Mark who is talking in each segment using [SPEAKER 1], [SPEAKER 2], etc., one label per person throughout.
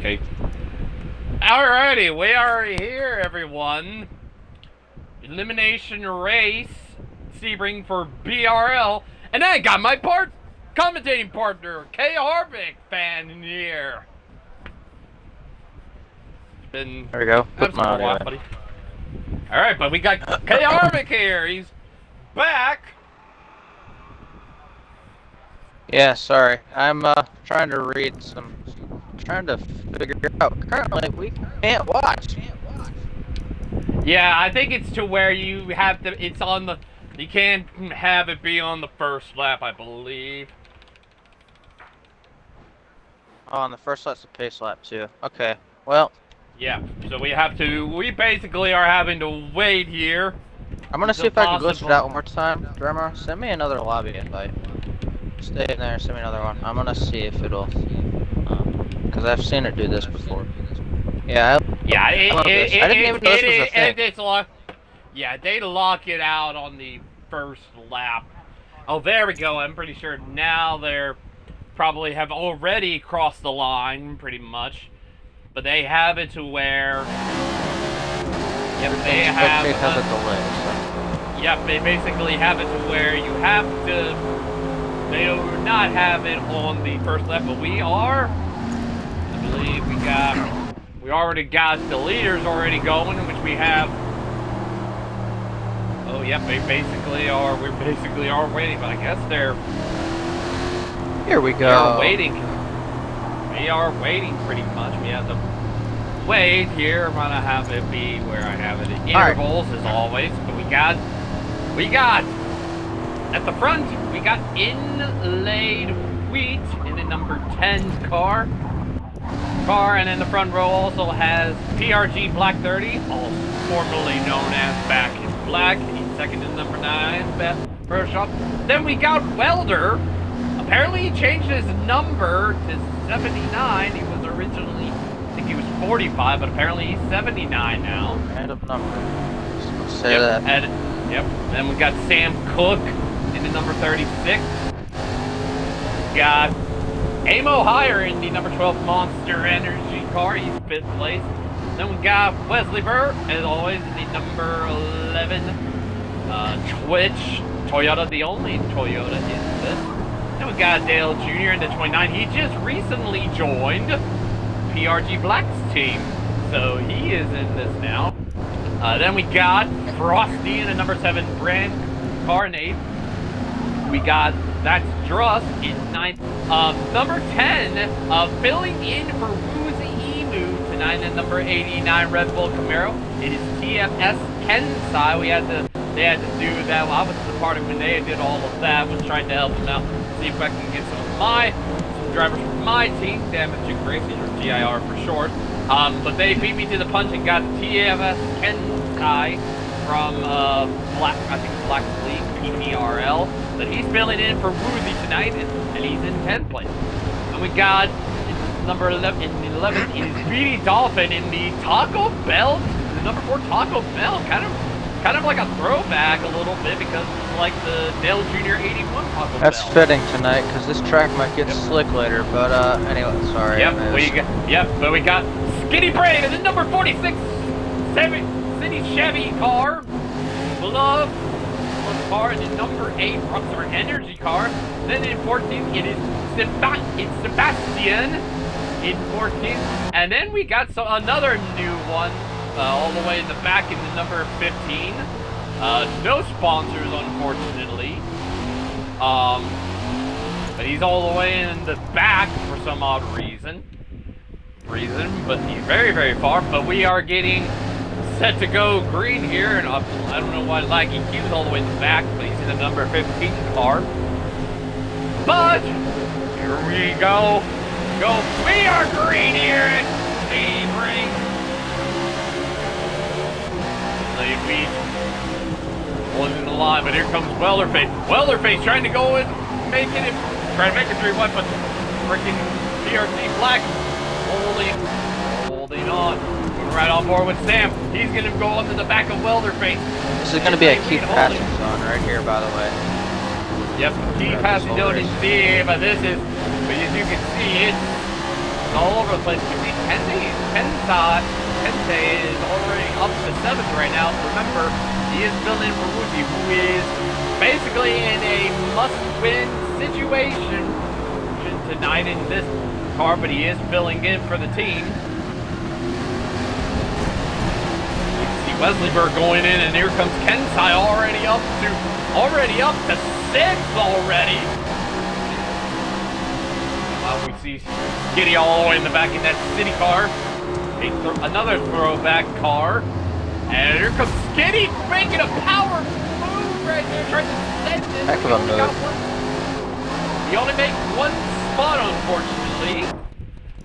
[SPEAKER 1] Okay. Alrighty, we are here, everyone. Elimination race, Sebring for BRL, and I got my commentating partner, K. Harvick, fan in here. Been
[SPEAKER 2] there we go.
[SPEAKER 1] Put my audio buddy. All right, but we got K. Harvick here. He's back.
[SPEAKER 2] Yeah, sorry. I'm trying to read some. Trying to figure out. Currently, we can't watch.
[SPEAKER 1] Yeah, I think it's to where you have to. It's on the. You can't have it be on the first lap, I believe.
[SPEAKER 2] Oh, on the first lap's a pace lap too. Okay. Well.
[SPEAKER 1] Yeah. So we have to. We basically are having to wait here.
[SPEAKER 2] I'm gonna see if I can glitch it out one more time. Drummer, send me another lobby invite. Stay in there. Send me another one. I'm gonna see if it'll. Because I've seen it do this before. Yeah.
[SPEAKER 1] I didn't
[SPEAKER 2] even know this was a thing.
[SPEAKER 1] Yeah, they lock it out on the first lap. Oh, there we go. I'm pretty sure now they're probably have already crossed the line, pretty much. But they have it to where. Yep, they have.
[SPEAKER 2] They have a delay. So.
[SPEAKER 1] Yep, they basically have it to where you have to. They do not have it on the first lap, but we are. I believe we already got the leaders already going, which we have. Oh, yep, we basically are waiting, but I guess they're.
[SPEAKER 2] Here we go.
[SPEAKER 1] We are waiting. We are waiting pretty much. We have to wait here. I'm gonna have it be where I have it in intervals as always. But we got at the front. We got inlaid wheat in the number 10 car, and in the front row also has PRG Black 30, also formerly known as Back in Black. He's second in number 9, first shot. Then we got Welder. Apparently he changed his number to 79. He was originally, I think he was 45, but apparently he's 79 now.
[SPEAKER 2] Random number. Just say that.
[SPEAKER 1] Yep. Then we got Sam Cook in the number 36. We got Amo Higher in the number 12 Monster Energy car. He's 5th place. Then we got Wesley Burr, as always, in the number 11 Twitch Toyota, the only Toyota in this. Then we got Dale Jr. in the 29. He just recently joined PRG Black's team, so he is in this now. Then we got Frosty in the number 7 Brand car in 8th. We got that's Druss in 9th. Number 10, filling in for Woozy Emu tonight in number 89 Red Bull Camaro. It is TFS Kensai. They had to do that. Well, I was the part of when they did all of that. Was trying to help them out, see if I can get some drivers from my team, Damaging Racing, or TIR for short. But they beat me to the punch and got TFS Kensai from Black League PPRL. But he's filling in for Woozy tonight, and he's in 10th place. And we got number 11. In 11th is Beady Dolphin in the Taco Bell, the number 4 Taco Bell, kind of like a throwback a little bit because it's like the Dale Jr. 81 Taco Bell.
[SPEAKER 2] That's fitting tonight because this track might get slick later. But anyway, sorry.
[SPEAKER 1] But we got Skinny Brave in the number 46 City Chevy car. Beloved car in the number 8 Rockstar Energy car. Then in 14th it is Sebastian in 14th. And then we got another new one all the way in the back in the number 15. No sponsors, unfortunately. But he's all the way in the back for some odd reason. But he's very, very far. But we are getting set to go green here, and I don't know why Laggy Q's all the way in the back, but he's in the number 15 car. But here we go. We are green here at Sebring. They holding the line, but here comes Welderface. Welderface trying to go and make it 3-1, but freaking PRC Black holding on. Moving right on board with Sam. He's going to go onto the back of Welderface.
[SPEAKER 2] This is going to be a key passing zone right here, by the way.
[SPEAKER 1] Yep, key passing zone is C, but as you can see, all over the place. We see Kensei is already up to 7th right now. Remember, he is filling in for Woozy, who is basically in a must-win situation tonight in this car, but he is filling in for the team. You see Wesley Berg going in, and here comes Kensei already up to 6th already. We see Skitty all the way in the back in that city car. Another throwback car. And here comes Skitty making a power move right there, trying to send it.
[SPEAKER 2] Heck of a move.
[SPEAKER 1] He only made one spot, unfortunately.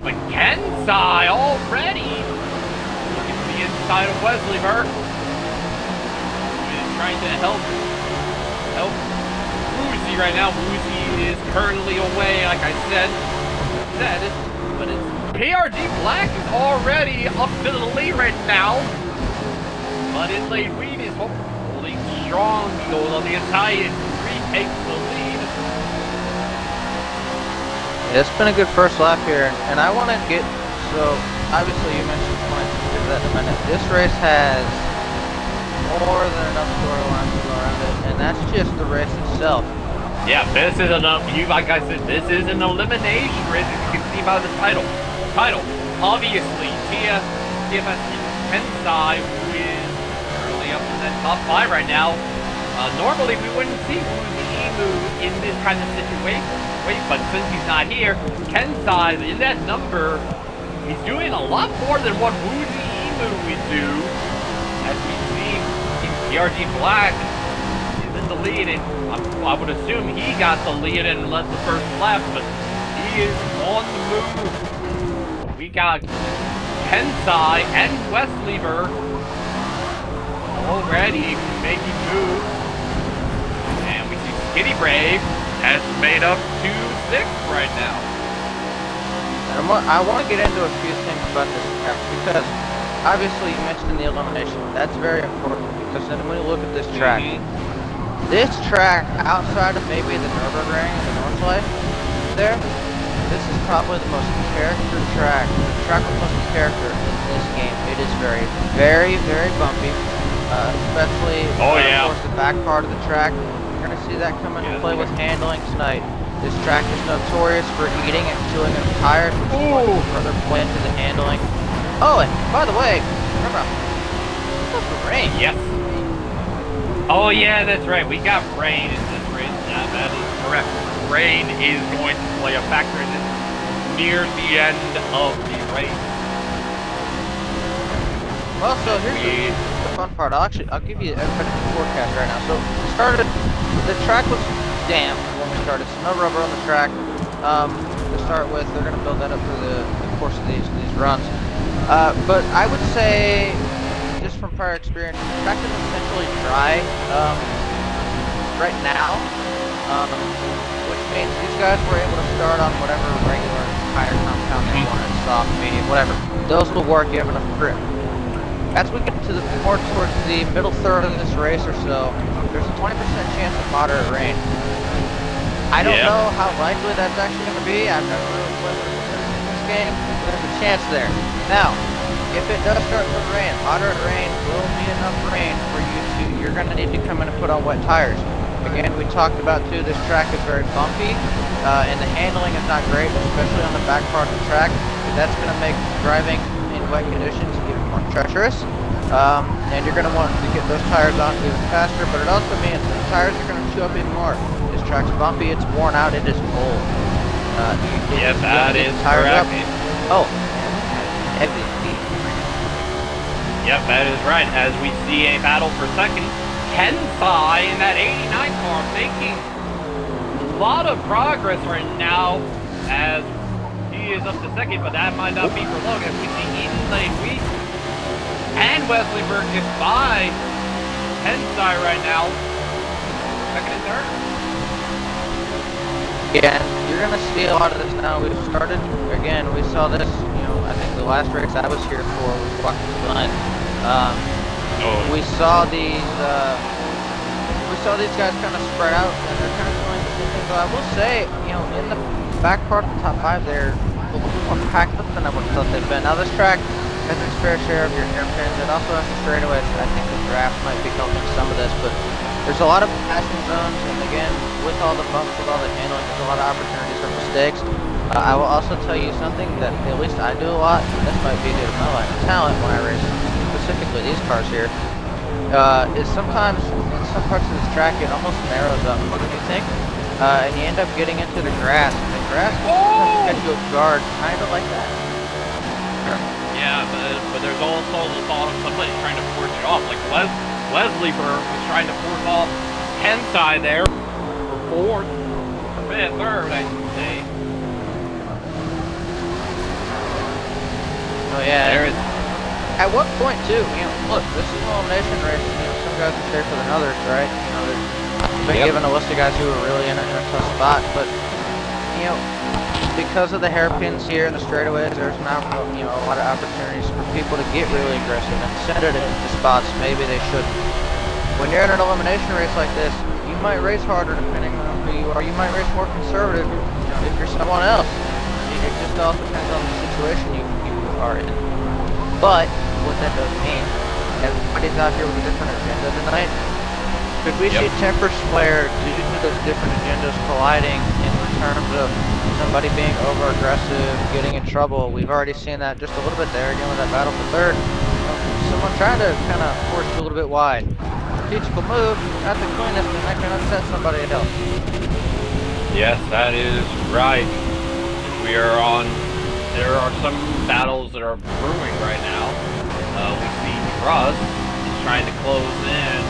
[SPEAKER 1] But Kensei already looking to the inside of Wesley Berg. He's trying to help Woozy right now. Woozy is currently away, like I said, but it's PRG Black is already up to the lead right now. But in late Weed is holding strong. Goes on the Italian, retakes the lead.
[SPEAKER 2] Yeah, it's been a good first lap here, and I want to get, so obviously you mentioned points, we'll get to that in a minute. This race has more than enough storylines to go around it, and that's just the race itself.
[SPEAKER 1] Yeah, this is like I said, this is an elimination race, as you can see by the title. Obviously, TFS Kensei, who is currently up in that top 5 right now. Normally, we wouldn't see Woozy Emu in this kind of situation, but since he's not here, Kensei, in that number, he's doing a lot more than what Woozy Emu would do. As we see in PRG Black is in the lead, and I would assume he got the lead and led the first lap, but he is on the move. We got Kensei and Wesley Berg already making moves. And we see Skitty Brave has made up to 6th right now.
[SPEAKER 2] I want to get into a few things about this track, because obviously you mentioned the elimination. That's very important, because then when you look at this track, this track, outside of maybe the Nürburgring and the Northlight there, this is probably the most character track, the track with the most character in this game. It is very, very, very bumpy, especially towards the back part of the track. You're going to see that come into play with handling tonight. This track is notorious for eating and chewing up tires, which is going to further play into the handling. Oh, and by the way, remember, what's the rain?
[SPEAKER 1] Yes. Oh yeah, that's right. We got rain in this race. Yeah, that is correct. Rain is going to play a factor in this near the end of the race.
[SPEAKER 2] Well, so here's the fun part. I'll give you everybody's forecast right now. So the track was damp when we started. So no rubber on the track to start with. They're going to build that up through the course of these runs. But I would say, just from prior experience, the track is essentially dry right now, which means these guys were able to start on whatever regular tire compound they wanted, soft, medium, whatever. Those will work, you have enough grip. As we get to more towards the middle third of this race or so, there's a 20% chance of moderate rain. I don't know how likely that's actually going to be. I've never really played this game, but there's a chance there. Now, if it does start to rain, moderate rain will be enough rain for you to, you're going to need to come in and put on wet tires. Again, we talked about too, this track is very bumpy, and the handling is not great, especially on the back part of the track. That's going to make driving in wet conditions even more treacherous. And you're going to want to get those tires on even faster, but it also means the tires are going to chew up even more. This track's bumpy, it's worn out, it is old.
[SPEAKER 1] That is correct.
[SPEAKER 2] Oh, heavy.
[SPEAKER 1] Yep, that is right. As we see a battle for second, Kensei in that 89 car making a lot of progress right now as he is up to second, but that might not be for long as we see Eden Lane Week and Wesley Berg just by Kensei right now. Second and third.
[SPEAKER 2] Yeah, you're going to see a lot of this now. We've started, again, we saw this, I think the last race I was here for was Watkins Glen. We saw these guys kind of spread out, and they're kind of doing the same thing. So I will say, in the back part of the top 5 there, a little more packed up than I would have thought they'd been. Now this track has its fair share of your hairpins. It also has the straightaways. I think the draft might be helping some of this, but there's a lot of passing zones, and again, with all the bumps, with all the handling, there's a lot of opportunities for mistakes. I will also tell you something that at least I do a lot, and this might be due to my lack of talent when I race specifically these cars here, is sometimes in some parts of this track it almost narrows up more than you think, and you end up getting into the grass, and the grass can catch you off guard, kind of like that.
[SPEAKER 1] Yeah, but there's also the thought of somebody trying to force it off, like Wesley Burr was trying to force off Kensai there for fourth, or fifth, third, I should say.
[SPEAKER 2] Oh yeah.
[SPEAKER 1] There is.
[SPEAKER 2] At what point too? Look, this is an elimination race. Some guys are safer than others, right? They've been given a list of guys who are really in a tough spot, but because of the hairpins here and the straightaways, there's now a lot of opportunities for people to get really aggressive and send it into spots maybe they shouldn't. When you're in an elimination race like this, you might race harder depending on who you are. You might race more conservative if you're someone else. It just all depends on the situation you are in. But what that does mean, everybody's out here with a different agenda tonight. Could we see tempers flare due to those different agendas colliding in terms of somebody being over-aggressive, getting in trouble? We've already seen that just a little bit there, again with that battle for third. Someone trying to kind of force you a little bit wide. Strategical move, not the cleanest, and that can upset somebody else.
[SPEAKER 1] Yes, that is right. There are some battles that are brewing right now. We see Truss is trying to close in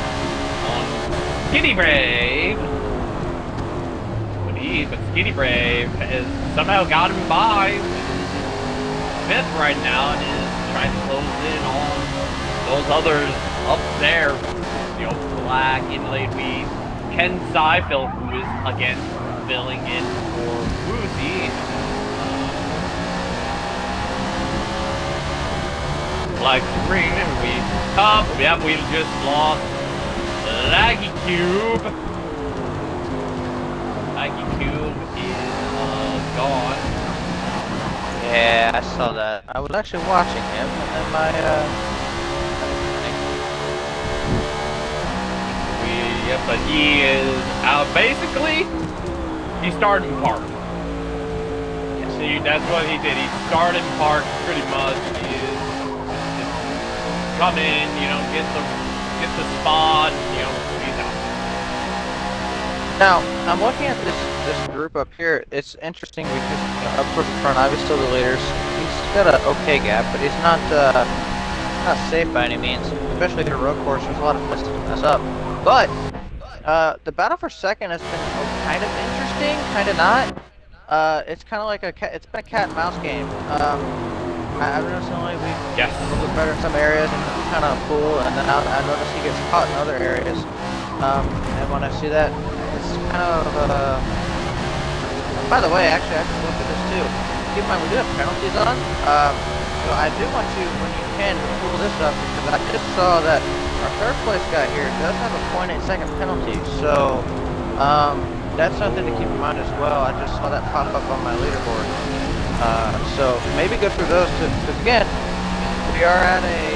[SPEAKER 1] on Skinny Brave. But Skinny Brave has somehow got him by fifth right now and is trying to close in on those others up there. Black inlaid weed. Ken Seifeld, who is again filling in for Woozy. Like Sebring, and we just lost Laggy Cube. Laggy Cube is gone.
[SPEAKER 2] Yeah, I saw that. I was actually watching him, and my
[SPEAKER 1] but he is out. Basically, he started in park. See, that's what he did. He started in park pretty much. He is come in, get the spot, he's out.
[SPEAKER 2] Now, I'm looking at this group up here. It's interesting because up towards the front, obviously still the leaders. He's got an okay gap, but he's not safe by any means. Especially the road course, there's a lot of places to mess up. But the battle for second has been kind of interesting, kind of not. It's kind of like it's been a cat and mouse game. I've noticed only we a little bit better in some areas and kind of cool, and then I notice he gets caught in other areas. And when I see that, it's kind of. By the way, actually, I have to look at this too. Keep in mind, we do have penalties on. So I do want you, when you can, to pull this up because I just saw that our third place guy here does have a 0.8-second penalty. So that's something to keep in mind as well. I just saw that pop up on my leaderboard. So maybe go through those because again, we are at a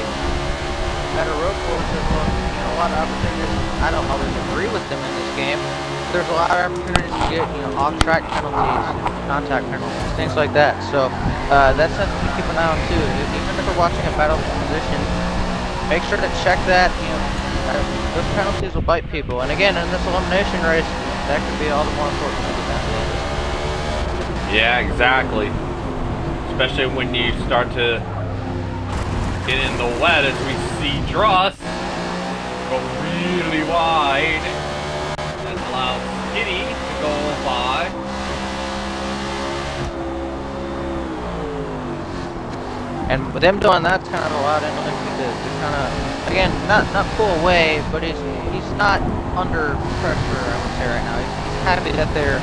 [SPEAKER 2] road course. There's a lot of opportunities. I don't always agree with them in this game. There's a lot of opportunities to get off-track penalties, contact penalties, things like that. So that's something to keep an eye on too. Even if we're watching a battle position, make sure to check that. Those penalties will bite people. And again, in this elimination race, that could be all the more important to get down to the end.
[SPEAKER 1] Yeah, exactly. Especially when you start to get in the wet, as we see Druss go really wide. That allows Skinny to go by.
[SPEAKER 2] And with him doing that's kind of allowed him to kind of, again, not pull away, but he's not under pressure, I would say right now. He's happy that they're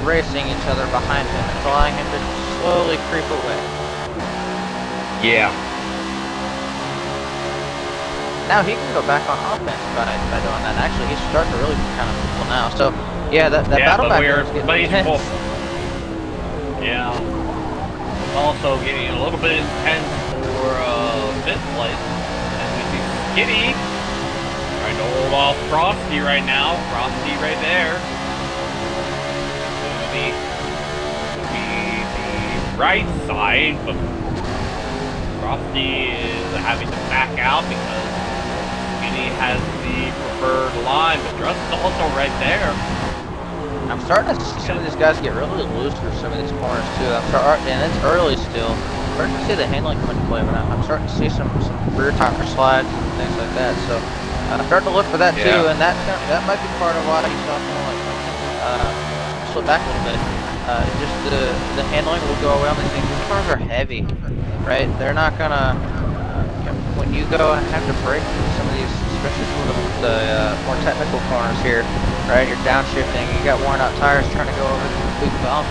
[SPEAKER 2] racing each other behind him. It's allowing him to slowly creep away.
[SPEAKER 1] Yeah.
[SPEAKER 2] Now he can go back on offense by doing that. Actually, he's starting to really kind of pull now. So, yeah, that battle back there is getting intense.
[SPEAKER 1] Yeah. also getting a little bit intense for 5th place. And we see Skitty trying to hold off Frosty right now. Frosty right there. The right side, but Frosty is having to back out because Skitty has the preferred line, but Drust is also right there.
[SPEAKER 2] I'm starting to see some of these guys get really loose for some of these corners too. And it's early still. I'm starting to see the handling come into play, but I'm starting to see some rear tire slides and things like that. So I'm starting to look for that too, and that might be part of why you saw someone like slip back a little bit. Just the handling will go away on these things. These cars are heavy, right? They're not gonna when you go and have to brake some of these, especially some of the more technical corners here, right? You're downshifting, you got worn out tires trying to go over these big bumps.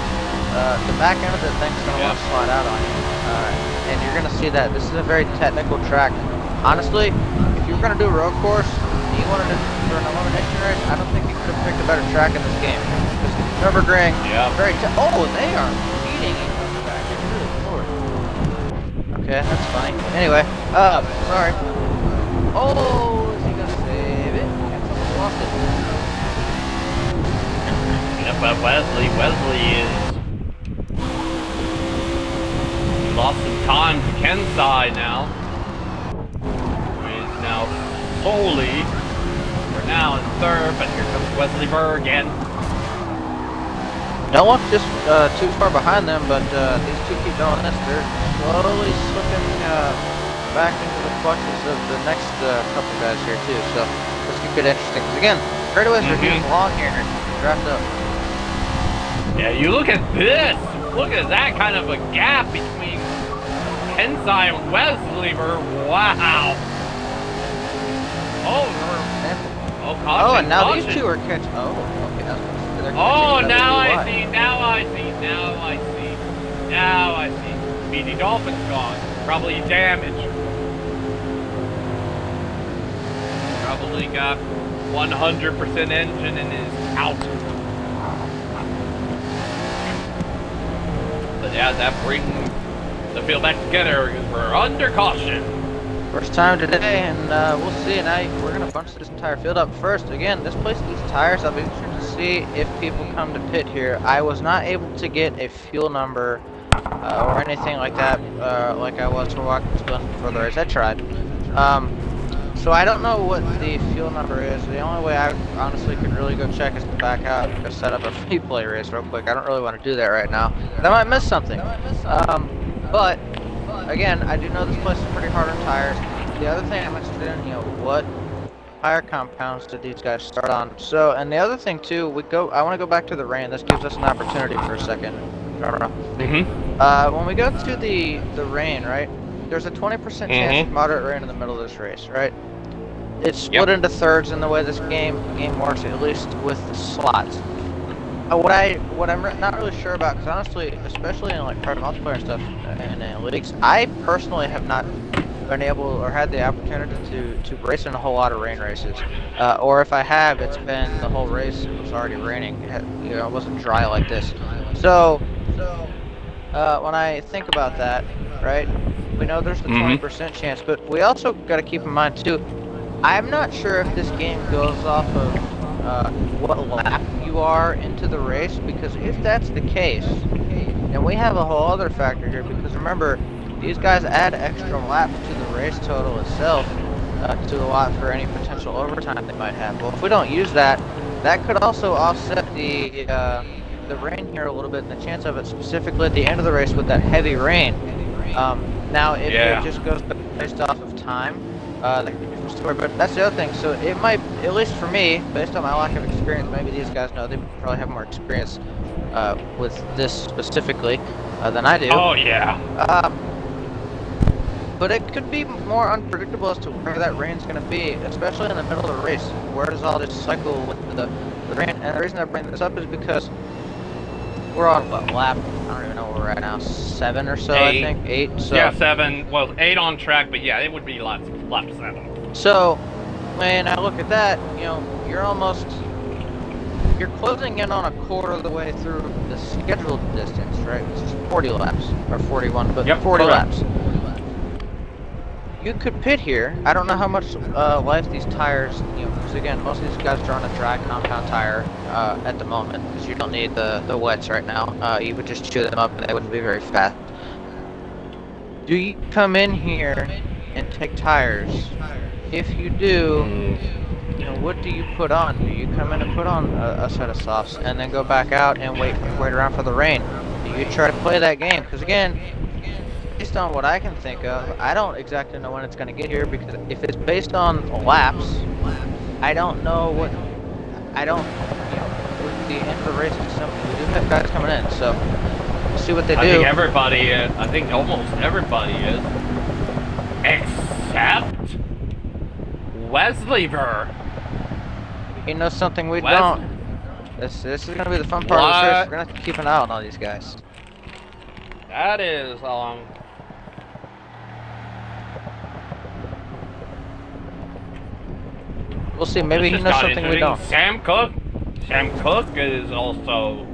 [SPEAKER 2] The back end of the thing's gonna want to slide out on you, and you're gonna see that. This is a very technical track. Honestly, if you were gonna do a road course and you wanted to do an elimination race, I don't think you could have picked a better track in this game. Nürburgring, very they are beating each other back. Good lord. Okay, that's funny. Anyway, sorry. Oh, is he gonna save it? Someone lost it.
[SPEAKER 1] Yeah, but Wesley is... He lost some time to Ken's side now. He's now solely, for now, in 3rd, but here comes Wesley Burr again.
[SPEAKER 2] Don't look just too far behind them, but these two keep doing this. They're slowly slipping back into the clutches of the next couple guys here too. So this could get interesting. Because again, straightaways are getting long here to draft up.
[SPEAKER 1] Yeah, you look at this. Look at that kind of a gap between Kensai and Wesley. Wow.
[SPEAKER 2] Oh, and now these two are catching. Oh, okay.
[SPEAKER 1] Oh, now I see. Speedy Dolphin's gone. Probably damaged. Probably got 100% engine and is out. But yeah, that brings the field back together because we're under caution.
[SPEAKER 2] First time today, and we'll see. Now we're gonna bunch this entire field up. First, again, this place needs tires. I'll be interested to see if people come to pit here. I was not able to get a fuel number or anything like that, like I was for Watkins Glen before the race. I tried. So I don't know what the fuel number is. The only way I honestly could really go check is to back out and go set up a free play race real quick. I don't really want to do that right now. I might miss something. But again, I do know this place is pretty hard on tires. The other thing I'm interested in, what tire compounds did these guys start on? So, and the other thing too, I want to go back to the rain. This gives us an opportunity for a second. When we go to the rain, right? There's a 20% chance of moderate rain in the middle of this race, right? It's split into thirds in the way this game works, at least with the slots. What I'm not really sure about, because honestly, especially in like private multiplayer and stuff and analytics, I personally have not been able or had the opportunity to race in a whole lot of rain races. Or if I have, it's been the whole race it was already raining. It wasn't dry like this. So when I think about that, right? We know there's the 20% chance, but we also got to keep in mind too. I'm not sure if this game goes off of what lap you are into the race, because if that's the case, then we have a whole other factor here, because remember, these guys add extra laps to the race total itself to allot for any potential overtime they might have. Well, if we don't use that, that could also offset the rain here a little bit, and the chance of it specifically at the end of the race with that heavy rain. Now, if it just goes based off of time, that could be a different story, but that's the other thing. So it might, at least for me, based on my lack of experience, maybe these guys know, they probably have more experience with this specifically than I do.
[SPEAKER 1] Oh, yeah.
[SPEAKER 2] But it could be more unpredictable as to where that rain's going to be, especially in the middle of the race. Where does all this cycle with the rain? And the reason I bring this up is because we're on what lap? I don't even know where we're at now. 7 or so, 8. I think 8. So
[SPEAKER 1] yeah, 7. Well, 8 on track, but yeah, it would be lap 7.
[SPEAKER 2] So when I look at that, you're almost you're closing in on a quarter of the way through the scheduled distance, right? Which is 40 laps, or 41, but
[SPEAKER 1] Yep,
[SPEAKER 2] 40
[SPEAKER 1] correct.
[SPEAKER 2] laps. You could pit here. I don't know how much life these tires, because again, most of these guys are on a dry compound tire at the moment, because you don't need the wets right now. You would just chew them up and they wouldn't be very fast. Do you come in here and take tires? If you do, what do you put on? Do you come in and put on a set of softs and then go back out and wait around for the rain? Do you try to play that game? Because again, based on what I can think of, I don't exactly know when it's going to get here, because if it's based on laps, I don't know what, I don't, with the end of the race, we do have guys coming in, so we'll see what they do.
[SPEAKER 1] I think everybody is. I think almost everybody is. Except Wesley Burr.
[SPEAKER 2] He knows something we don't. This is going to be the fun part of this race. We're going to have to keep an eye on all these guys.
[SPEAKER 1] That is,
[SPEAKER 2] we'll see. Maybe he knows something we don't.
[SPEAKER 1] Sam Cook is also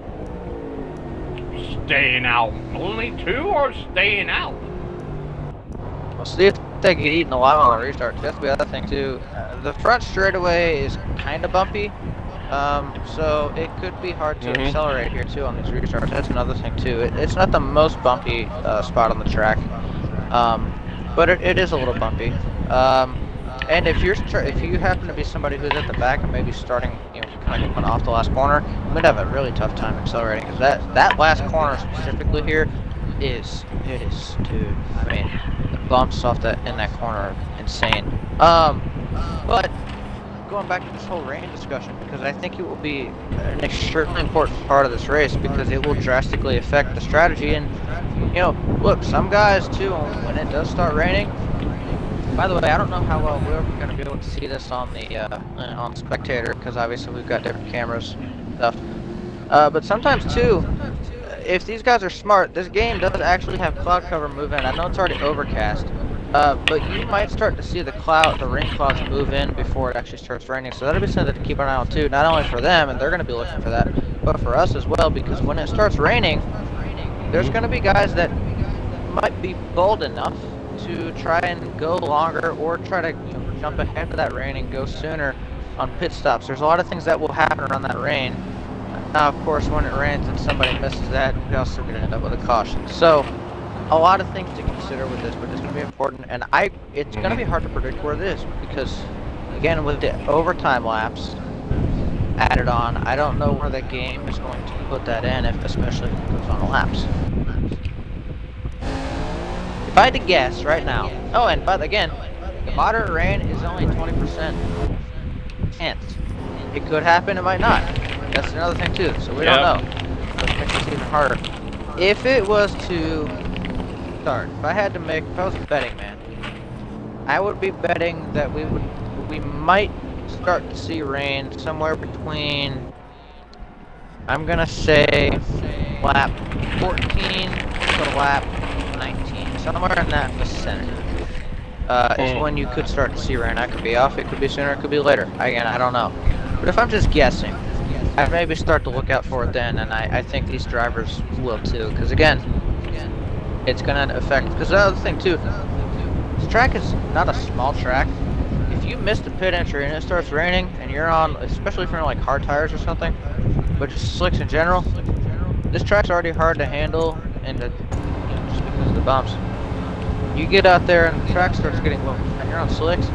[SPEAKER 1] staying out. Only 2 are staying out.
[SPEAKER 2] We'll see if they get eaten alive on the restart. That's the other thing too. The front straightaway is kind of bumpy, so it could be hard to accelerate here too on these restarts. That's another thing too. It's not the most bumpy spot on the track, but it is a little bumpy. And if you happen to be somebody who's at the back and maybe starting, kind of coming off the last corner, you might have a really tough time accelerating, because that last corner specifically here is, dude. I mean, the bumps off in that corner are insane. But going back to this whole rain discussion, because I think it will be an extremely important part of this race, because it will drastically affect the strategy. And look, some guys too, when it does start raining. By the way, I don't know how well we're going to be able to see this on the on Spectator, because obviously we've got different cameras and stuff. But sometimes too, if these guys are smart, this game does actually have cloud cover move in. I know it's already overcast, but you might start to see the rain clouds move in before it actually starts raining. So that'll be something to keep an eye on too, not only for them, and they're going to be looking for that, but for us as well, because when it starts raining, there's going to be guys that might be bold enough to try and go longer, or try to jump ahead of that rain and go sooner on pit stops. There's a lot of things that will happen around that rain. Now, of course, when it rains and somebody misses that, you're also going to end up with a caution. So, a lot of things to consider with this, but it's going to be important. And it's going to be hard to predict where it is, because, again, with the overtime laps added on, I don't know where the game is going to put that in, especially if it goes on the laps. If I had to guess right now, but again, the moderate rain is only 20% chance. It could happen, it might not. That's another thing too, so we don't know. Which makes this even harder. If it was to start, if I was a betting man, I would be betting that we might start to see rain somewhere between, I'm gonna say, lap 14 to lap 19, somewhere in that vicinity. Is when you could start to see rain. I could be off, it could be sooner, it could be later. Again, I don't know. But if I'm just guessing, I'd maybe start to look out for it then, and I think these drivers will too, because again, it's going to affect, because the other thing too, this track is not a small track. If you miss the pit entry and it starts raining, and you're on, especially if you're on like hard tires or something, but just slicks in general, this track's already hard to handle, and just because of the bumps. You get out there and the track starts getting low, and you're on slicks,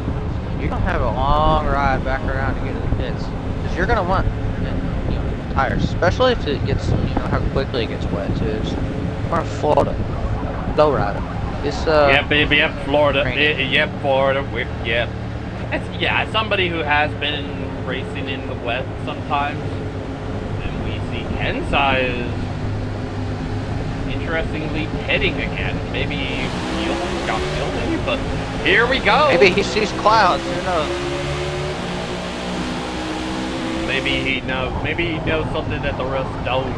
[SPEAKER 2] you're going to have a long ride back around to get to the pits, because you're going to want tires, especially if it gets, how quickly it gets wet too. We're in Florida, low rider. It's
[SPEAKER 1] yeah, baby, yeah, Florida, yeah, Florida, yeah. As somebody who has been racing in the wet sometimes, and we see Kensai is interestingly pitting again. Maybe he got filming, but here we go.
[SPEAKER 2] Maybe he sees clouds. Who knows?
[SPEAKER 1] Maybe he knows something that the rest don't.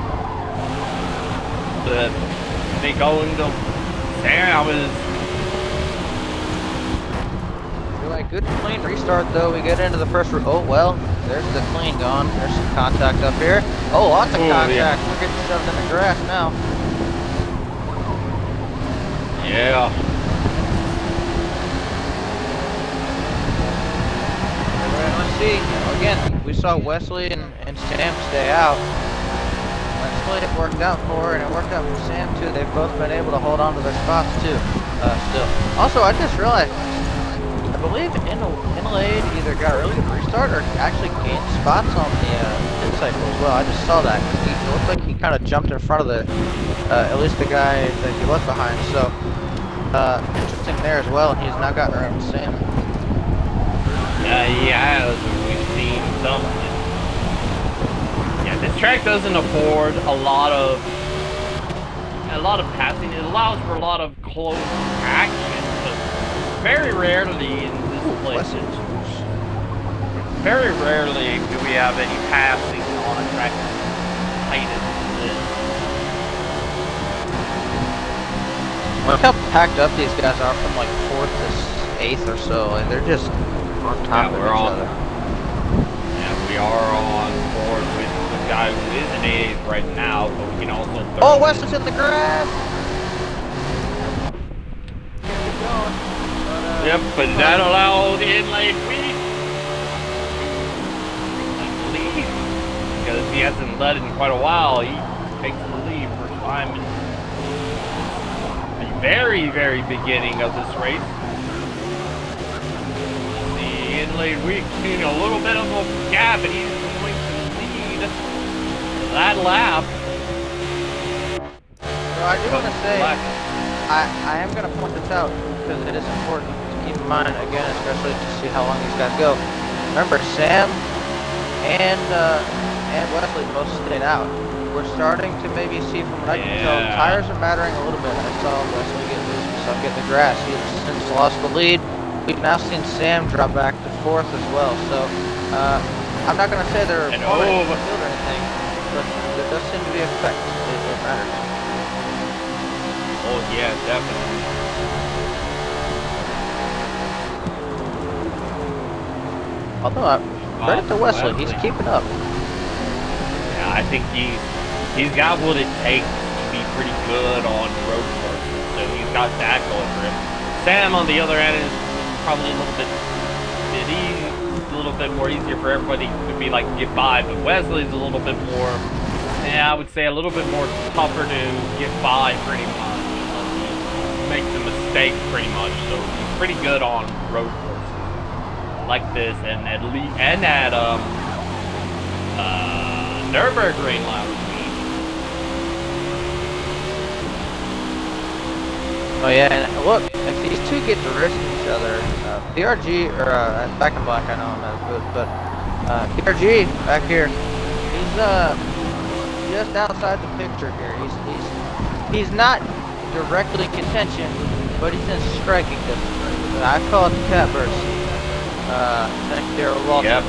[SPEAKER 1] But they going to Sam is.
[SPEAKER 2] I feel like a good clean restart though. We get into the first. Oh well, there's the clean gone. There's some contact up here. Oh, lots of contact.
[SPEAKER 1] Yeah.
[SPEAKER 2] We're getting shoved in the grass now.
[SPEAKER 1] Yeah.
[SPEAKER 2] Let's see. Again, we saw Wesley and Sam stay out. Wesley it worked out for, and it worked out for Sam too. They've both been able to hold on to their spots too. Still. Also, I just realized, I believe Inlaid either got a really good restart or actually gained spots on the pit cycle as well. I just saw that. It looked like he kind of jumped in front of the, at least the guy that he left behind. So, interesting there as well. He's now got around Sam.
[SPEAKER 1] Yeah, he has. We've seen something. Yeah, this track doesn't afford a lot of passing. It allows for a lot of close action, but very rarely in this place. Very rarely do we have any passing on a track as tight as this.
[SPEAKER 2] Look how packed up these guys are from like 4th to 8th or so. Like they're just on top of each other.
[SPEAKER 1] Yeah, we are on board with the guy who is in 8th right now, but we can also.
[SPEAKER 2] Oh, Wesley's in the grass.
[SPEAKER 1] Yep, but that allows the inlaid weed to lead because he hasn't led in quite a while. He takes the lead for time in the very, very beginning of this race. The inlaid weed seeing a little bit of a gap, and he's going to lead that lap.
[SPEAKER 2] So I do want to say, I am going to point this out because it is important to keep in mind, again, especially to see how long these guys go. Remember, Sam and Wesley both stayed out. We're starting to maybe see, from what I can tell, tires are mattering a little bit. I saw Wesley get loose, we saw him get in the grass. He's since lost the lead. We've now seen Sam drop back to 4th as well. So I'm not going to say they're opponents in the field or anything, but there does seem to be an effect. It matters.
[SPEAKER 1] Oh yeah, definitely.
[SPEAKER 2] Although, credit to Wesley, he's keeping up.
[SPEAKER 1] Yeah, I think he's got what it takes to be pretty good on road courses, so he's got that going for him. Sam, on the other end, is probably a little bit more easier for everybody to be like get by, but Wesley's a little bit more, I would say a little bit more tougher to get by pretty much. He makes a mistake pretty much, so he's pretty good on road courses like this, and at Nürburgring last week.
[SPEAKER 2] Oh yeah, and look, if these two get to risk each other, PRG, or Back in Black, I know I'm not good, but PRG back here, he's just outside the picture here. He's not directly contention, but he's in striking distance. I call it the catbird seat. Thank you, Daryl Walton.
[SPEAKER 1] Yep.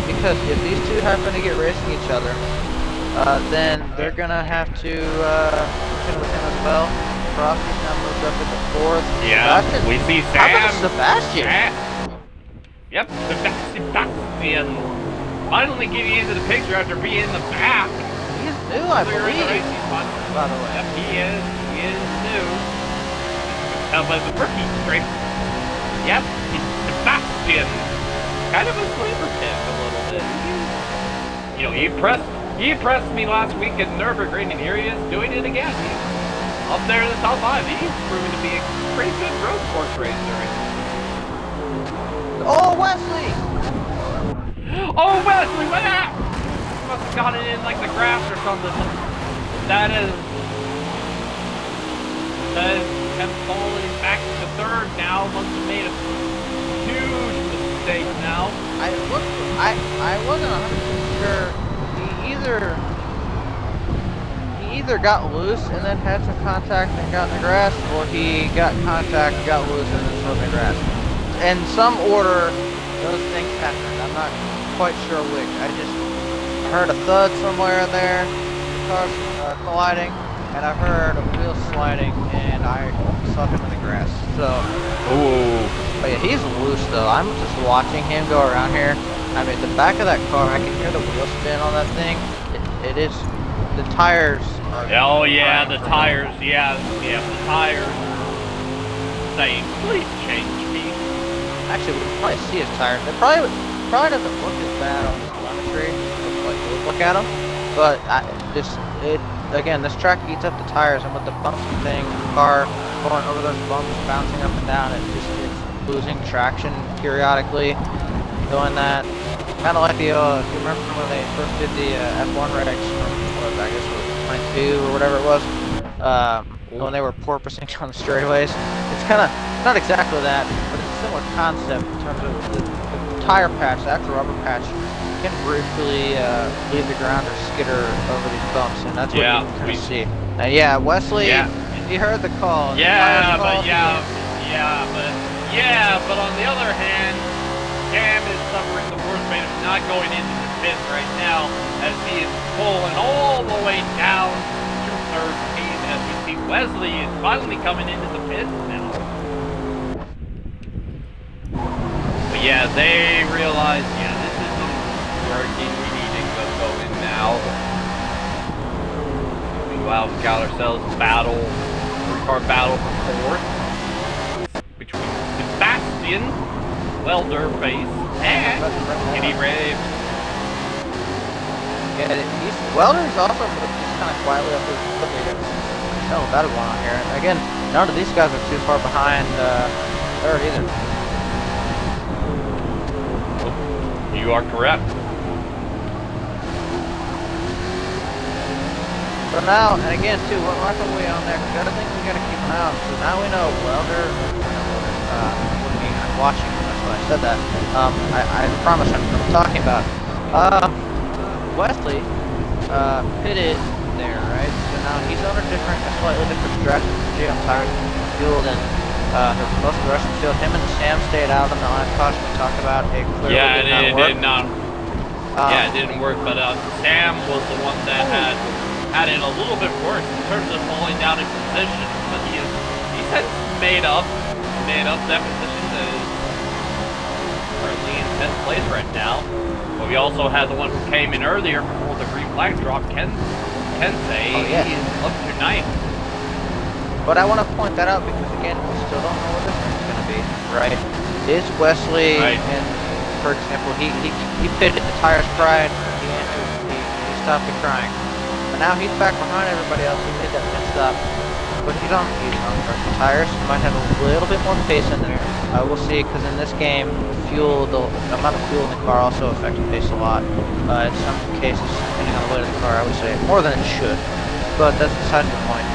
[SPEAKER 2] Because if these two happen to get racing each other, then they're gonna have to contend with him as well. Frosty's now moved up into 4th.
[SPEAKER 1] Yeah,
[SPEAKER 2] Sebastian.
[SPEAKER 1] we see Sam.
[SPEAKER 2] How about Sebastian?
[SPEAKER 1] Yep, Sebastian finally getting into the picture after being in the back.
[SPEAKER 2] He's new, I believe.
[SPEAKER 1] By the way, yep, he is new. By the rookie straight. Yep, it's Sebastian. Kind of a sleeper pick a little bit. You know, he impressed me last week at Nürburgring, and here he is doing it again. He's up there in the top 5. He's proven to be a pretty good road course racer.
[SPEAKER 2] Oh, Wesley!
[SPEAKER 1] Oh, Wesley, what happened? He must have gotten in like the grass or something. That is kept falling back to 3rd now. Must have made a huge mistake now.
[SPEAKER 2] I wasn't 100% sure. He either got loose and then had some contact and got in the grass, or he got contact, got loose, and then threw in the grass. In some order, those things happened. I'm not quite sure which. I just heard a thud somewhere in there, cars colliding, and I heard a wheel sliding, and I saw him in the grass. So,
[SPEAKER 1] ooh,
[SPEAKER 2] But yeah, he's loose though. I'm just watching him go around here. I mean, the back of that car, I can hear the wheel spin on that thing. It is, the tires are...
[SPEAKER 1] Oh yeah, the tires, yeah, the tires. Saying, please change me.
[SPEAKER 2] Actually, we can probably see his tires. It probably doesn't look as bad on the telemetry, like look at them. But again, this track eats up the tires, and with the bumpy thing, the car going over those bumps, bouncing up and down, it's losing traction periodically. Doing that, kind of like the, if you remember when they first did the F1 regs from, I guess it was 22 or whatever it was, when they were porpoising on the straightaways. It's kind of, not exactly that, but it's a similar concept in terms of the tire patch, the actual rubber patch, can briefly leave the ground or skitter over these bumps, and that's what you can kind of see. And yeah, Wesley, you heard the call.
[SPEAKER 1] Yeah, but on the other hand, Cam is suffering the worst fate of not going into the pits right now, as he is pulling all the way down to 13, as we see Wesley is finally coming into the pits now. But yeah, they realize, this isn't working, we need to go in now. Meanwhile, we got ourselves a battle, three-car battle for fourth, between Sebastian, Welder Base, and Kitty Rave.
[SPEAKER 2] Yeah, Welder's also just kind of quietly up there. No better one on here. And again, none of these guys are too far behind third either.
[SPEAKER 1] You are correct.
[SPEAKER 2] So now, and again too, what lap are we on there? Because the other thing we gotta keep an eye on. So now we know Welder, I'm watching, that's why I said that. I promise I'm talking about. Wesley, pitted there, right? So now he's on a slightly different strategy on tires and fuel than most of the rest of the field. Him and Sam stayed out on the last caution we talked about. It clearly did not work.
[SPEAKER 1] It didn't work, but Sam was the one that had it a little bit worse in terms of falling down in position. But he's since made up that position that is currently in 10th place right now. But we also had the one who came in earlier before the green flag drop, Kensei. He is up to 9th.
[SPEAKER 2] But I want to point that out because, again, we still don't know what this thing's going to be, right? Is Wesley, and for example, he pitted, the tires cried, he answered, he stopped the crying. But now he's back behind everybody else who did that pit stop. But he's on fresh tires, he might have a little bit more pace in there. We'll see, because in this game, the amount of fuel in the car also affects pace a lot. In some cases, depending on the weight of the car, I would say more than it should. But that's beside the point.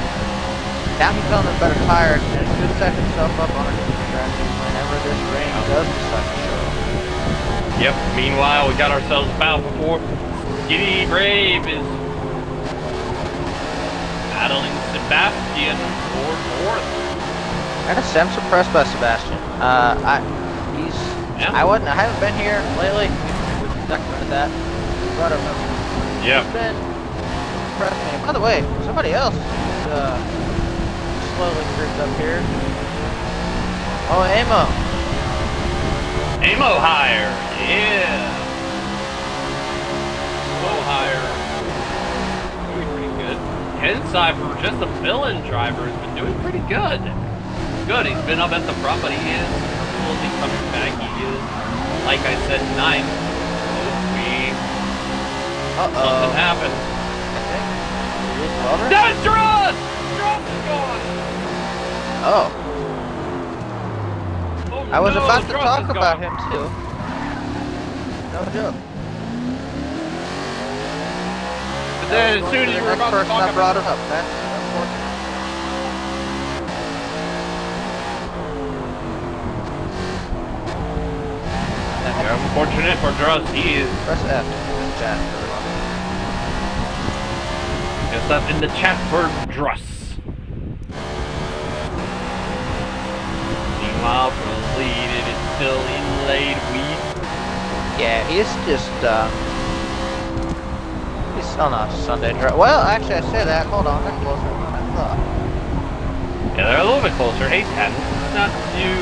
[SPEAKER 2] Now he's on the better tires, and it could set himself up on a different strategy whenever this rain does decide to show up.
[SPEAKER 1] Yep, meanwhile, we got ourselves a battle for fourth. Giddy Brave is battling Sebastian for fourth.
[SPEAKER 2] I am impressed by Sebastian. I haven't been here lately. We've documented that. But
[SPEAKER 1] yeah.
[SPEAKER 2] He's been impressed me. By the way, somebody else slowly creeped up here. Oh, Amo.
[SPEAKER 1] Amo higher, yeah. Slow higher. Doing pretty good. Kensai, for just a fill-in driver, has been doing pretty good. Good, he's been up at the front, but he is slowly coming back. He is, like I said, 9th. Something happened. That's Druss! Druss is gone!
[SPEAKER 2] Oh, I was about to talk about him too. No joke.
[SPEAKER 1] But then as soon as you were about to talk
[SPEAKER 2] I brought it up. That's unfortunate.
[SPEAKER 1] Unfortunate for Druss, he is.
[SPEAKER 2] Press F in the chat, everyone.
[SPEAKER 1] It's up in the chat for Druss. Meanwhile, for the lead, it is still inlaid wheat.
[SPEAKER 2] Yeah, he's just, he's on a Sunday drive. Well, actually, I say that. Hold on, they're closer than I thought.
[SPEAKER 1] Yeah, they're a little bit closer. 8-10. It's not too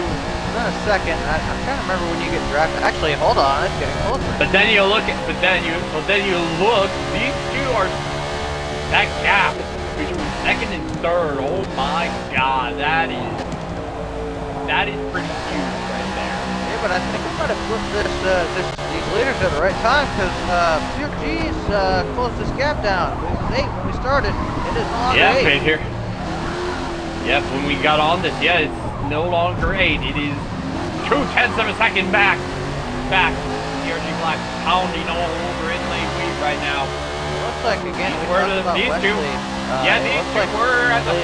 [SPEAKER 2] in second. I'm trying to remember when you get drafted. Actually, hold on, it's getting closer.
[SPEAKER 1] But then you look. These two are that gap between second and third. Oh my God, that is pretty huge right there.
[SPEAKER 2] Yeah, but I think we might have flipped these leaders at the right time because PRG's closed this gap down. It was 8 when we started. It is no longer 8.
[SPEAKER 1] Right here. Yep, when we got on this, it's no longer 8. It is 2/10 of a second back. PRG Black pounding all over in lane lead right now.
[SPEAKER 2] It looks like again we talked about
[SPEAKER 1] these
[SPEAKER 2] Wesley.
[SPEAKER 1] two. These two were at the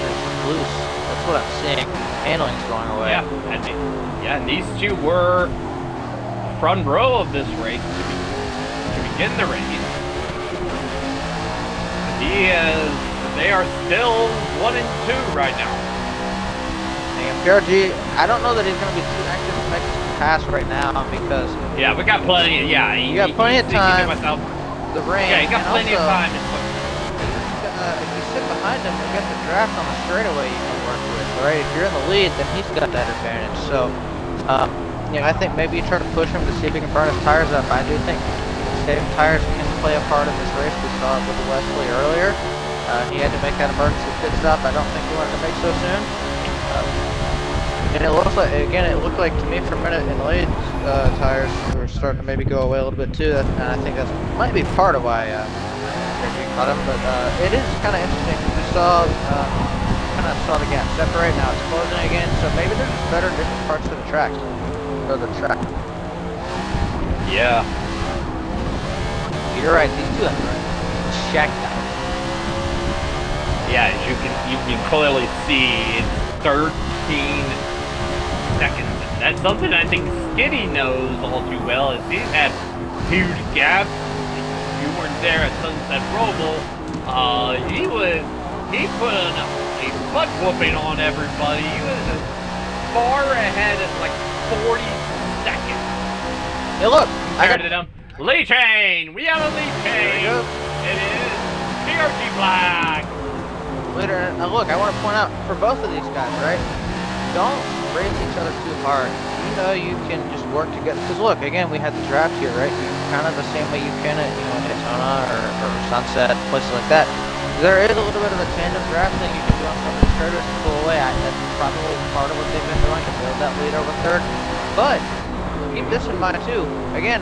[SPEAKER 2] loose. That's what I'm seeing. Handling's going away.
[SPEAKER 1] And these two were front row of this race to begin the race. They are still 1 and 2 right now.
[SPEAKER 2] And PRG, I don't know that he's going to be too active to make this pass right now because
[SPEAKER 1] we got plenty.
[SPEAKER 2] You got plenty of time. The rain.
[SPEAKER 1] Yeah, you got plenty of time.
[SPEAKER 2] If you sit behind him, you got the draft on the straightaway you can work with, right? If you're in the lead, then he's got that advantage. So, I think maybe you try to push him to see if he can burn his tires up. I do think saving tires can play a part in this race. We saw it with Wesley earlier. He had to make that emergency pit stop. I don't think he wanted to make so soon. And it looks like, again, it looked like to me for a minute in late tires were starting to maybe go away a little bit too. And I think that might be part of why they caught him. But it is kind of interesting. We saw the gap separate. Now it's closing again. So maybe there's just better different parts of the track.
[SPEAKER 1] Yeah.
[SPEAKER 2] You're right. These two have checked out.
[SPEAKER 1] Yeah, as you can clearly see, it's 13 seconds. That's something I think Skinny knows all too well. Is he's had huge gaps. You weren't there at Sunset Roval. He put a butt whooping on everybody. He was as far ahead as like 40 seconds.
[SPEAKER 2] Hey, look, I got
[SPEAKER 1] them. Lead chain. We have a lead chain. It is PRG Black.
[SPEAKER 2] Later, now look, I want to point out for both of these guys, right? Don't race each other too hard. You can just work together. Because look, again, we had the draft here, right? Kind of the same way you can at Daytona or Sunset, places like that. There is a little bit of a tandem draft thing you can do on some of the curves to pull away. That's probably part of what they've been doing to build that lead over third. But keep this in mind too. Again,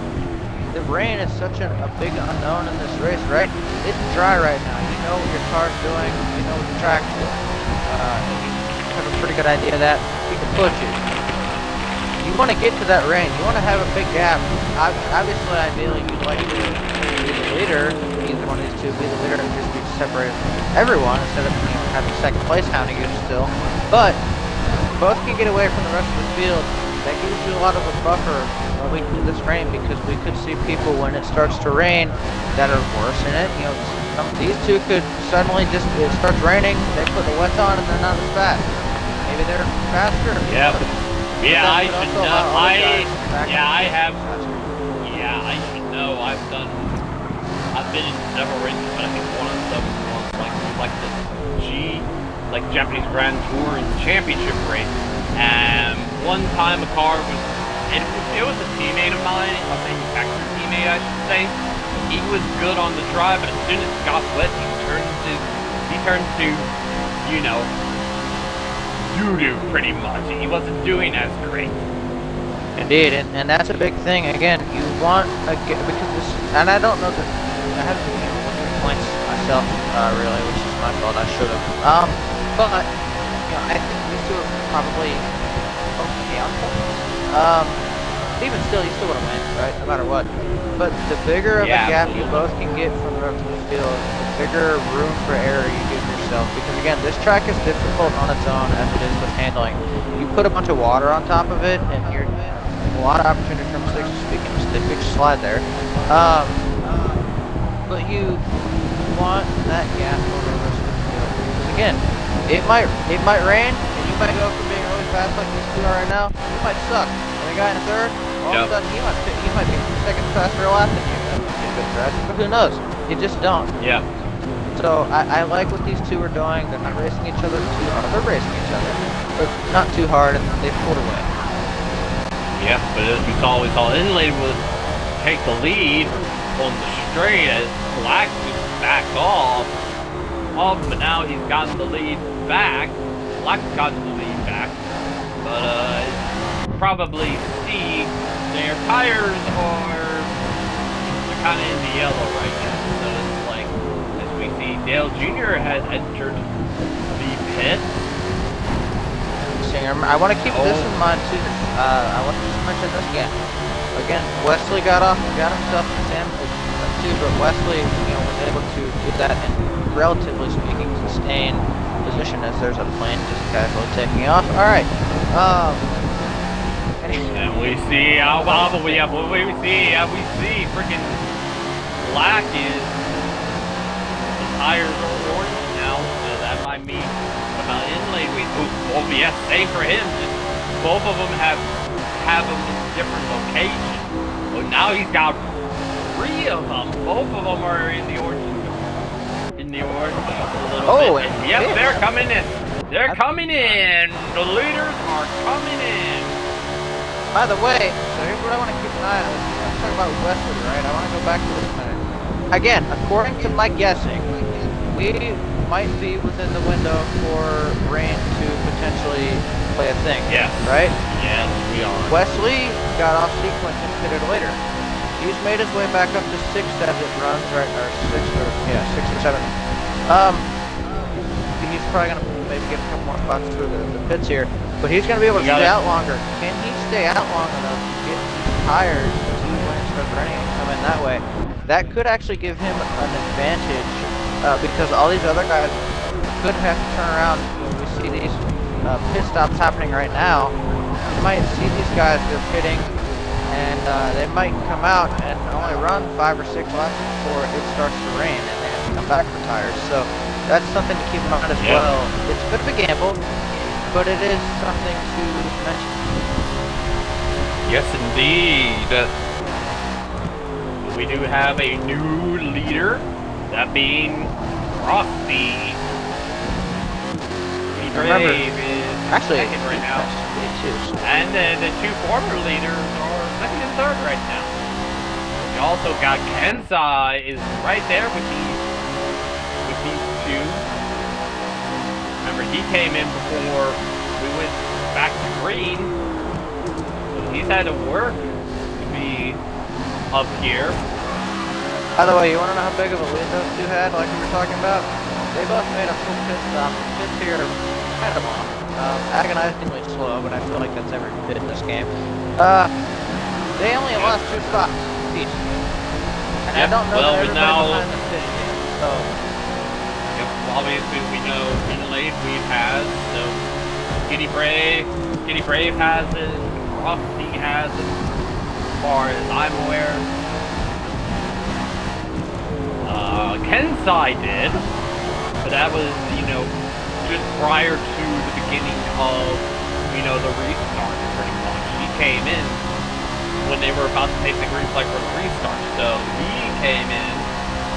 [SPEAKER 2] the rain is such a big unknown in this race, right? It's dry right now. You know what your car's doing. You know what the track's doing. You have a pretty good idea of that. You can push it. You want to get to that rain. You want to have a big gap. Obviously, ideally, you'd like to be the leader. Either one of these two be the leader and just be separated from everyone instead of having second place hounding you still. But both can get away from the rest of the field. That gives you a lot of a buffer when we do this rain because we could see people when it starts to rain that are worse in it. These two could suddenly it starts raining, they put the wets on and they're not as fast. Maybe they're faster.
[SPEAKER 1] Yeah. I should know. I should know. I've been in several races, but I think one of them was like the Japanese Grand Tour and Championship race. And one time a car was, and it was a teammate of mine, a manufacturer teammate I should say. He was good on the drive, but as soon as it got wet, he turned to doo-doo pretty much. He wasn't doing as great.
[SPEAKER 2] Indeed, and that's a big thing. Again, you want because this, and I don't know that I haven't points myself really, which is my fault. I should have. But I think these two are probably okay on points. Even still, you still want to win, right? No matter what. But the bigger of a gap you both can get from the rest of the field, the bigger room for error you give yourself. Because again, this track is difficult on its own as it is with handling. You put a bunch of water on top of it, and you're a lot of opportunity for mistakes. Speaking of mistakes, we just slide there. But you want that gap over the rest of the field. Because again, it might rain, and you might go from being really fast like these two are right now. You might suck. And the guy in third, all of a sudden, he might be seconds faster lap than you. But who knows? You just don't.
[SPEAKER 1] Yeah.
[SPEAKER 2] So I like what these two are doing. They're not racing each other too hard. They're racing each other, but not too hard, and they've pulled away.
[SPEAKER 1] But as we saw Inlay would take the lead on the straight as Black just backed off. But now he's gotten the lead back. Black's gotten the lead back. But probably see their tires are kind of in the yellow right now. So it's like, as we see, Dale Jr. has entered the pits.
[SPEAKER 2] I want to keep this in mind too. I want to just mention this again. Again, Wesley got himself damaged too, but Wesley, was able to do that in, relatively speaking, sustained position as there's a plane just casually taking off. All right.
[SPEAKER 1] And we see we see freaking Black is the tires are orange now, so that might mean about Inlay we yes, same for him. Just both of them have them in different locations. But now he's got 3 of them. Both of them are in the orange. A little bit. And yep, they're coming in. They're coming in. The leaders are coming in.
[SPEAKER 2] By the way, so here's what I want to keep an eye on. I'm talking about Wesley, right? I want to go back to this minute. Again, according to my guessing, we might be within the window for rain to potentially play a thing.
[SPEAKER 1] Yes.
[SPEAKER 2] Right?
[SPEAKER 1] Yes, we are.
[SPEAKER 2] Wesley got off sequence and pitted later. He's made his way back up to 6th as it runs, right? Or 6th or 7th. He's probably gonna maybe get a couple more spots through the pits here, but he's gonna be able to stay out longer. Can he stay out long enough to get these tires when it starts raining and come in that way? That could actually give him an advantage because all these other guys could have to turn around. We see these pit stops happening right now. You might see these guys, they're pitting, and they might come out and only run 5 or 6 laps before it starts to rain, and they have to come back for tires. So that's something to keep in mind as well. It's a bit of a gamble, but it is something to mention.
[SPEAKER 1] Yes, indeed. We do have a new leader, that being Frosty.
[SPEAKER 2] Remember,
[SPEAKER 1] Brave is
[SPEAKER 2] actually,
[SPEAKER 1] second right now. And the 2 former leaders are 2nd and 3rd right now. We also got Kensai is right there with these 2. Remember, he came in before we went back to green. So he's had to work to be up here.
[SPEAKER 2] By the way, you want to know how big of a lead those 2 had, like we were talking about? They both made a full pit stop. Pits here are kind of long. Agonizingly slow, but I feel like that's every pit in this game. They only lost 2 spots each. And I don't know that everybody behind the pit yet, so...
[SPEAKER 1] Yep, obviously we know Inlaid Weave has, so Skinny Brave has it, Frosty has it, as far as I'm aware. Kensai did, but that was, just prior to the beginning of, the restart, pretty much. He came in when they were about to take the green flag for the restart, so he came in,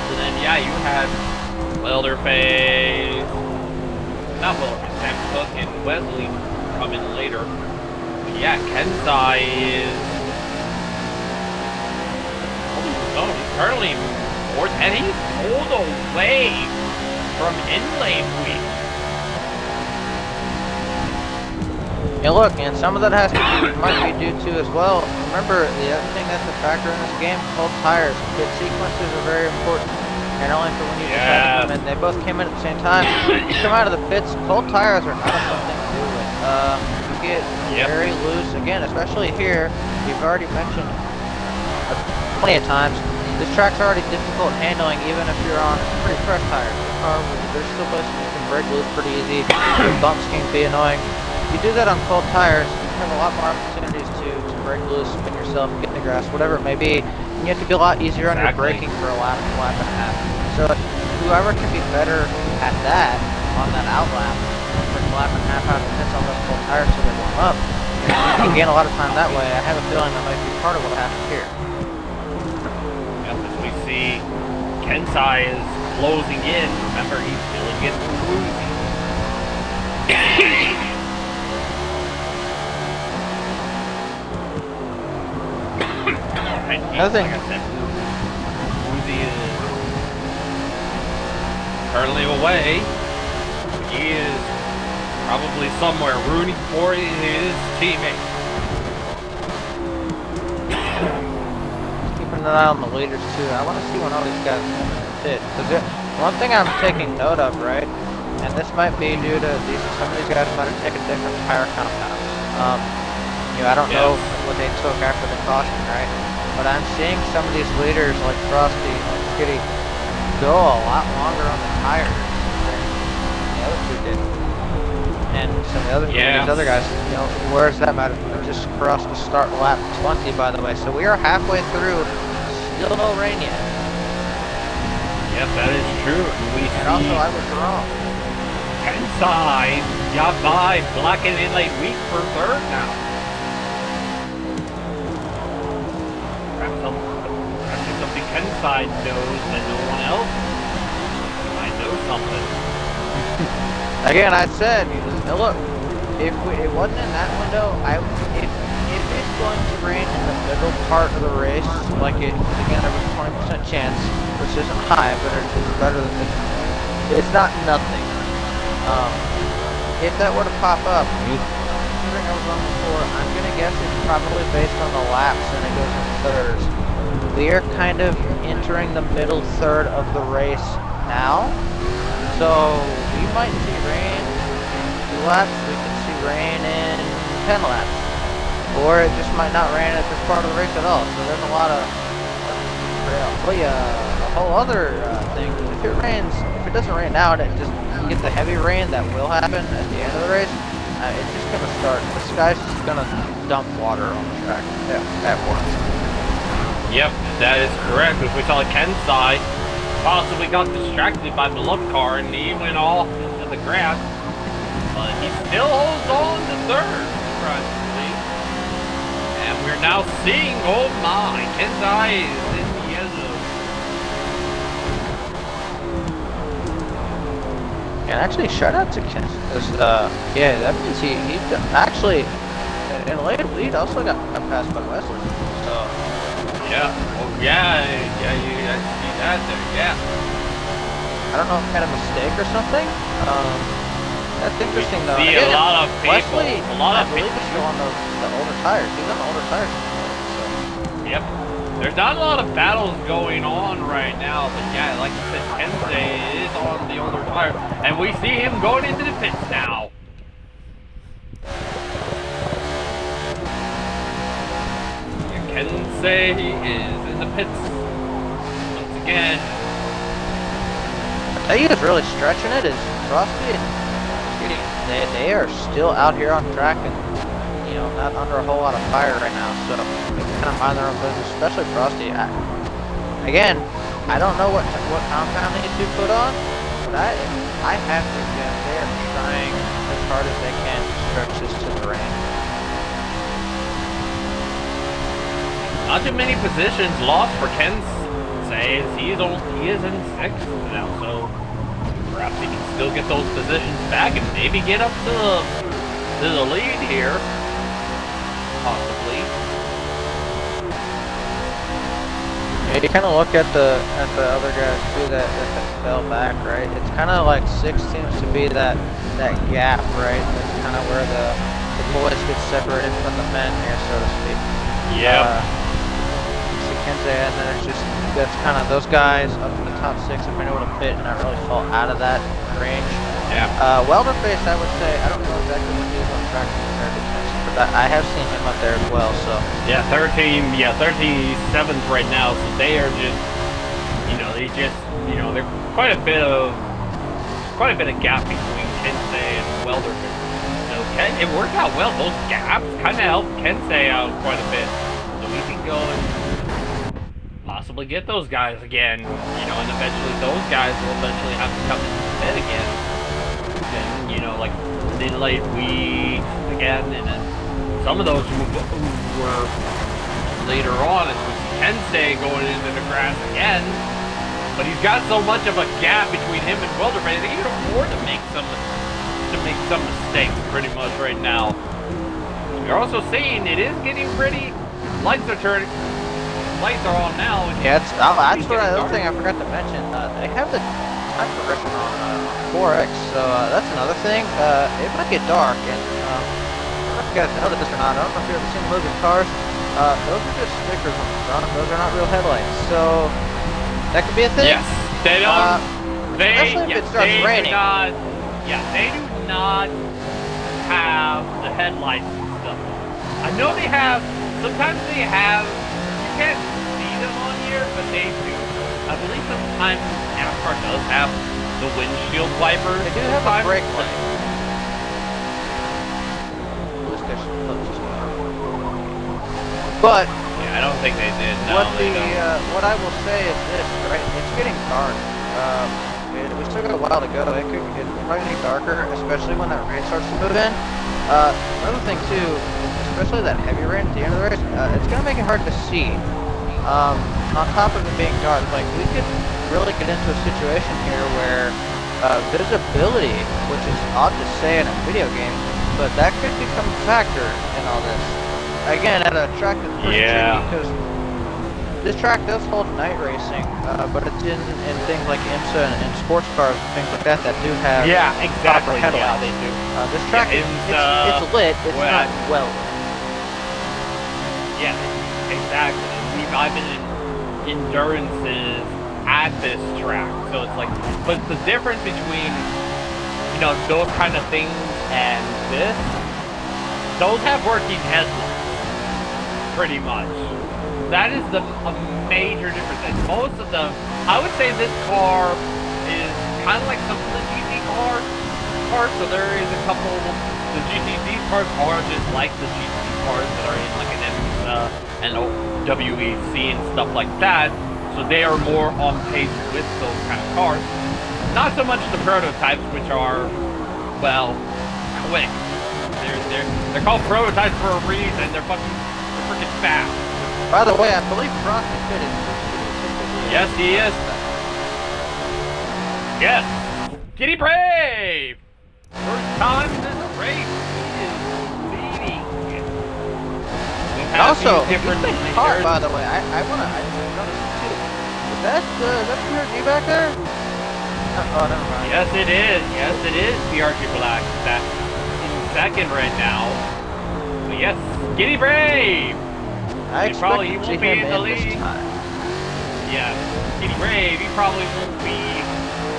[SPEAKER 1] so then, yeah, you had Welderface, not Welderface, Sam Cook and Wesley come in later. But yeah, Kensai is, he's currently 4th, and he's pulled away from Inlay Week.
[SPEAKER 2] Yeah, look, and some of that might be due to as well. Remember, the other thing that's a factor in this game, cold tires. Pit sequences are very important, and only for when you decide to come in. They both came in at the same time. You come out of the pits, cold tires are not something to do with. You get very loose, again, especially here. We've already mentioned plenty of times. This track's already difficult handling, even if you're on pretty fresh tires. There's still places you can break loose pretty easy. Bumps can be annoying. If you do that on cold tires, you have a lot more opportunities to break loose, spin yourself, get in the grass, whatever it may be. And you have to be a lot easier on your braking for a lap and a half. So whoever can be better at that, on that outlap, for a lap and a half out of the pits on those cold tires so they warm up, you can gain a lot of time that way. I have a feeling that might be part of what happened here.
[SPEAKER 1] As we see, Kensai is closing in. Remember, he's feeling it woozy. And he,
[SPEAKER 2] Another
[SPEAKER 1] like
[SPEAKER 2] thing.
[SPEAKER 1] I said, Uzi is currently away. He is probably somewhere rooting for his teammate.
[SPEAKER 2] Keeping an eye on the leaders too. I want to see when all these guys come in the pit. Because one thing I'm taking note of, right, and this might be due to some of these guys might have taken different tire compounds. I don't know what they took after the caution, right? But I'm seeing some of these leaders like Frosty and Skitty go a lot longer on the tires than the other two did. And some of the these other guys, where's that matter? Just for us to start lap 20, by the way. So we are halfway through, still no rain yet.
[SPEAKER 1] Yep, that is true.
[SPEAKER 2] And also, I was wrong.
[SPEAKER 1] Inside got by, blocking in late week for third now. Perhaps something Kenside knows that no one else might know something.
[SPEAKER 2] Again, I said, look, if it wasn't in that window, if it's going to rain in the middle part of the race, like again, there was a 20% chance, which isn't high, but it's better than it's not nothing. If that were to pop up, considering I was on before, I'm gonna guess it's probably based on the laps and it goes in thirds. We are kind of entering the middle third of the race now, so we might see rain in 2 laps. We could see rain in 10 laps, or it just might not rain at this part of the race at all. So there's a lot of a whole other thing. If it doesn't rain now, and it just gets the heavy rain that will happen at the end of the race, it's just gonna start. The sky's just gonna dump water on the track at once.
[SPEAKER 1] Yep, that is correct. As we saw Kensai possibly got distracted by the look car and he went off into the grass, but he still holds on to third, surprisingly. And we're now seeing, oh my, Kensai is in the yellow.
[SPEAKER 2] And actually, shout out to Ken. Yeah, that means he actually in late lead also got passed by Wesley. So
[SPEAKER 1] yeah, oh yeah, I see that there. Yeah.
[SPEAKER 2] I don't know if kind of mistake or something. That's interesting though.
[SPEAKER 1] See
[SPEAKER 2] again,
[SPEAKER 1] a lot of people.
[SPEAKER 2] Wesley, I believe is still on the older tires. He's on the older tires. So.
[SPEAKER 1] Yep. There's not a lot of battles going on right now, but yeah, like I said, Kensei is on the older tire, and we see him going into the pits now. Kensei is in the pits once again.
[SPEAKER 2] I think who's really stretching it is Frosty and Skitty. They are still out here on track and not under a whole lot of fire right now, so they can kind of mind their own business, especially Frosty. Again, I don't know what compound they need to put on, but I have to guess they are trying as hard as they can to stretch this to the rain.
[SPEAKER 1] Not too many positions lost for Kensei. He is in 6th now, so perhaps he can still get those positions back and maybe get up to the lead here. Possibly.
[SPEAKER 2] Yeah, you kind of look at the other guys too that fell back, right? It's kind of like 6 seems to be that gap, right? That's kind of where the boys get separated from the men here, so to speak.
[SPEAKER 1] Yeah.
[SPEAKER 2] Kensei, and then it's just that's kind of those guys up in the top 6 have been able to pit and not really fall out of that range.
[SPEAKER 1] Yeah.
[SPEAKER 2] Welderface, I would say, I don't know exactly what he is on track compared to Kensei, but I have seen him up there as well. So
[SPEAKER 1] yeah, 37th right now. So they are just, they're quite a bit of gap between Kensei and Welderface. So it worked out well. Those gaps kind of helped Kensei out quite a bit. So we can go and possibly get those guys again, and eventually those guys will eventually have to come into the pit again. And, like mid-late weeks again, and then some of those who were later on, as we see Kensei going into the grass again, but he's got so much of a gap between him and Wilderman that he can afford to make some mistakes pretty much right now. You're also seeing it is getting pretty, lights are turning. lights are on now.
[SPEAKER 2] Yeah, that's
[SPEAKER 1] It's
[SPEAKER 2] what
[SPEAKER 1] getting
[SPEAKER 2] the other
[SPEAKER 1] dark.
[SPEAKER 2] thing I forgot to mention. They have the time progression on 4X, so that's another thing. It might get dark, and I don't know if you guys know this or not. I don't know if you've ever seen Logan's cars. Those are just stickers on the front. Those are not real headlights, so that could be a thing.
[SPEAKER 1] Yes, they don't.
[SPEAKER 2] Especially if it starts raining.
[SPEAKER 1] They do not have the headlights and stuff. I know they have. Sometimes they have. You can't see them on here, but they do. I believe sometimes NASCAR does have the windshield wipers.
[SPEAKER 2] They do have a brake light. But
[SPEAKER 1] yeah, I don't think they did. No,
[SPEAKER 2] what I will say is this, right? It's getting dark. We still got a while to go. It's probably getting darker, especially when that rain starts to move in. Another thing too, especially that heavy rain at the end of the race, it's gonna make it hard to see. On top of it being dark, like we could really get into a situation here where visibility, which is odd to say in a video game, but that could become a factor in all this. Again, at a track that's pretty tricky, because this track does hold night racing, but it's in things like IMSA and sports cars and things like that do have
[SPEAKER 1] exactly.
[SPEAKER 2] headlights.
[SPEAKER 1] Yeah, they do.
[SPEAKER 2] This track is it's lit. It's not well lit.
[SPEAKER 1] Yeah, exactly. I've been in endurances at this track, so it's like, but the difference between those kind of things and this, those have working headlights. Pretty much. That is a major difference. And most of them, I would say this car is kind of like some of the GT cars. So there is a couple, the GT cars are just like the GT cars that are in like an IMSA and WEC and stuff like that. So they are more on pace with those kind of cars. Not so much the prototypes, which are, well, quick. They're called prototypes for a reason. They're freaking fast.
[SPEAKER 2] By the way, I believe Frost is fitted.
[SPEAKER 1] Yes, he is. Yes. Giddy Brave! First time in this race, he is leading.
[SPEAKER 2] Also, different car, by the way, I noticed too. Is that PRG back there? Oh, never mind.
[SPEAKER 1] Yes, it is. Yes, it is PRG Black. That's in second right now. But yes, Giddy Brave!
[SPEAKER 2] I expect
[SPEAKER 1] he
[SPEAKER 2] to see
[SPEAKER 1] won't be
[SPEAKER 2] him
[SPEAKER 1] in the
[SPEAKER 2] this
[SPEAKER 1] lead.
[SPEAKER 2] time.
[SPEAKER 1] Yeah, Giddy Brave, he probably won't be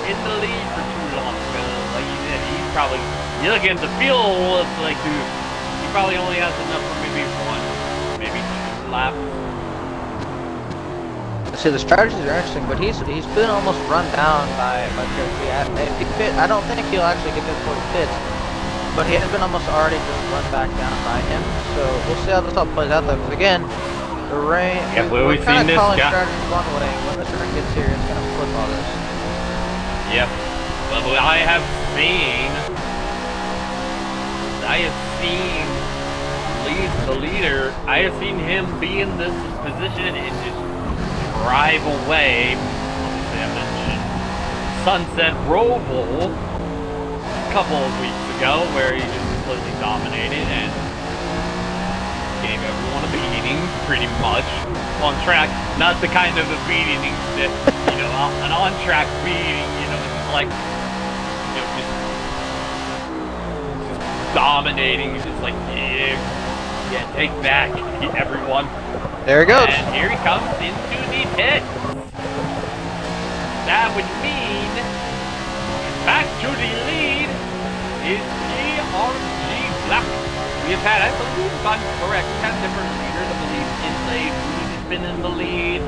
[SPEAKER 1] in the lead for too long. Because, like you said, he's probably, you look at the field, it's like, dude, he probably only has enough for maybe 2 laps.
[SPEAKER 2] See, the strategies are interesting, but he's been almost run down by PRG. I don't think he'll actually get there before he fits. But he has been almost already just run back down by him, so we'll see how this all plays out though. Because again, the rain.
[SPEAKER 1] Yeah, we've
[SPEAKER 2] kind
[SPEAKER 1] seen
[SPEAKER 2] of
[SPEAKER 1] this
[SPEAKER 2] calling
[SPEAKER 1] guy.
[SPEAKER 2] strategies one way. When the rain gets here, it's gonna flip all this.
[SPEAKER 1] Yep. But I have seen the leader. I have seen him be in this position and just drive away. Obviously, I mentioned Sunset Roval a couple of weeks ago, where he just completely dominated and gave everyone a beating, pretty much, on track. Not the kind of a beating that, an on-track beating, just like, just dominating, just like, yeah, take back, everyone.
[SPEAKER 2] There he goes.
[SPEAKER 1] And here he comes into the pit. That would mean, back to the lead is PRG Black. We have had, I believe, if I'm correct, 10 different leaders. I believe Inlay has been in the lead.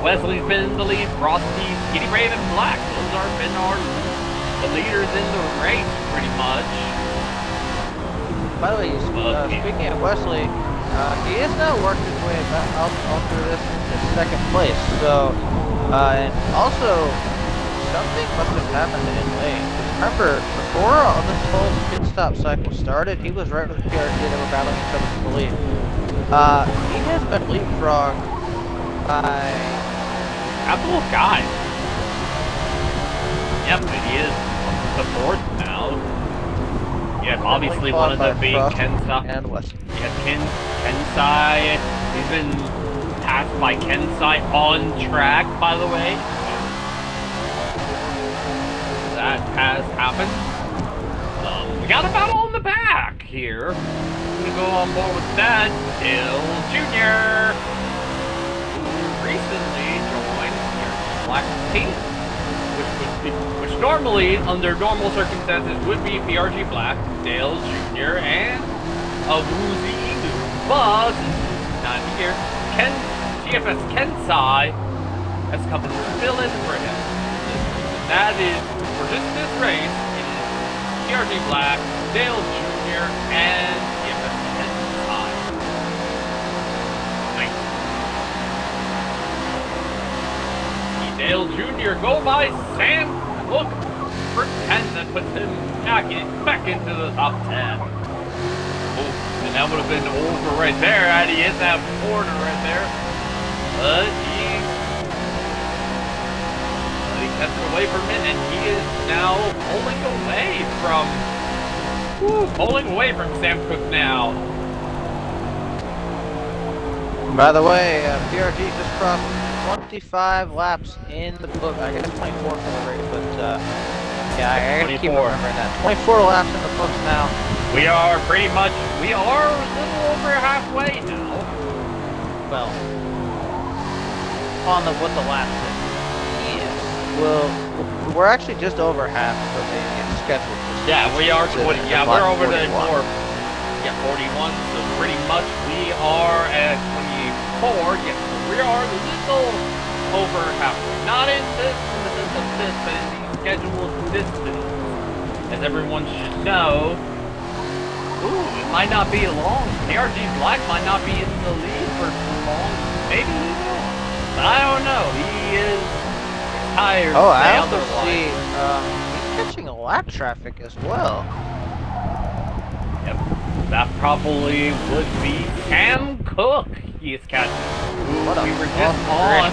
[SPEAKER 1] Wesley's been in the lead. Frosty, Giddy Brave, and Black. Those are been the leaders in the race, pretty much.
[SPEAKER 2] By the way, speaking of Wesley, he is now working his way back up through this into second place. So, and also, something must have happened in lane. Remember, before all this whole pit stop cycle started, he was right with PRG. They were battling each other for the lead. He has been leapfrogged by
[SPEAKER 1] a couple of guys. Yep, and he is the fourth now. Yeah, obviously one of them being Kensai.
[SPEAKER 2] And Wesley.
[SPEAKER 1] Yeah, Kensai. He's been passed by Kensai on track, by the way. That has happened. We got a battle on the back here. I'm gonna go on board with that. Dill Jr., who recently joined your Black team, which normally, under normal circumstances, would be PRG Black, Dale Jr., and a Woozy Inu. But since it's not here, TFS Kensai has come in to fill in for him. That is, for just this race, it is PRG Black, Dale Jr., and TFS Kensai. Nice. Dale Jr. go by Sam Cook for 10. That puts him back into the top 10. Oh, and that would have been over right there had he hit that corner right there. But he kept it away for a minute, and he is now pulling away from Sam Cook now.
[SPEAKER 2] By the way, PRG just crossed 25 laps in the book. I guess 24 for the race, but yeah, I gotta keep remembering that. 24 laps in the books now.
[SPEAKER 1] We are a little over halfway now.
[SPEAKER 2] Well, on what the lap is. Yes. Well, we're actually just over half for the schedule.
[SPEAKER 1] Yeah, we are 20. Yeah, we're over
[SPEAKER 2] 41.
[SPEAKER 1] the 41. So pretty much we are at 24. Yes, so we are a little over halfway. Not in the sense of this, but in the scheduled distance. As everyone should know. Ooh, it might not be long. ARG Black might not be in the lead for too long. Maybe he will. But I don't know. He is tired.
[SPEAKER 2] Oh, I also see he's catching a lap traffic as well.
[SPEAKER 1] Yep. That probably would be Sam Cook he is catching. Ooh, we were just on.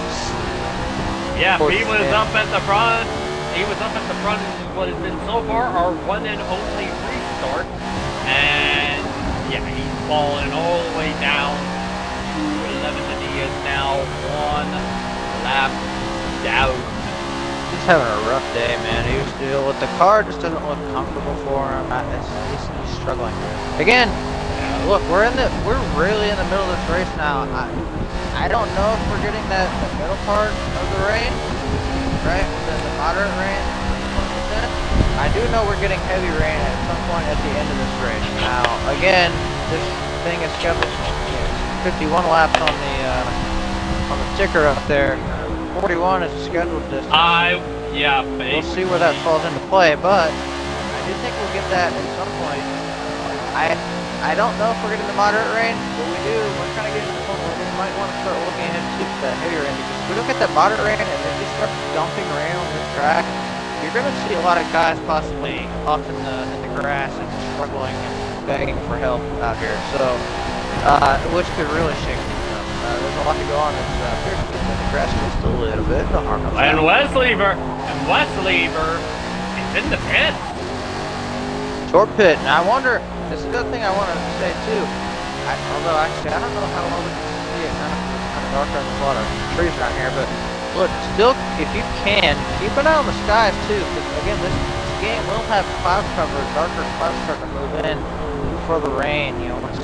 [SPEAKER 1] Yeah, he was up at the front. He was up at the front in what has been so far our one and only restart. And yeah, he's fallen all the way down to 11, and he is now 1 lap down.
[SPEAKER 2] He's having a rough day, man. He was still with the car, just doesn't look comfortable for him. He's struggling. Again, look, we're really in the middle of this race now. I don't know if we're getting the middle part of the rain, right? The moderate rain. I do know we're getting heavy rain at some point at the end of this race. Now, again, this thing is scheduled 51 laps on the ticker up there. 41 is the scheduled distance.
[SPEAKER 1] Yeah,
[SPEAKER 2] we'll see where that falls into play, but I do think we'll get that at some point. I don't know if we're getting the moderate rain, but we're kind of getting to the point where we might want to start looking into the heavier rain, because if we don't get that moderate rain and then just start dumping rain on this track, you're going to see a lot of guys possibly off in the grass and struggling and begging for help out here. So, which could really shake things up. There's a lot to go on. The grass just a little bit. No harm.
[SPEAKER 1] And Wesley is in the pit.
[SPEAKER 2] Short pit. Now I wonder. This is the other thing I want to say too. Although actually I don't know how well we can see it. Kind of darker in the lot of trees around here, but. Look, still, if you can, keep an eye on the skies too, because again, this game will have cloud cover, darker clouds start to move in before the rain, once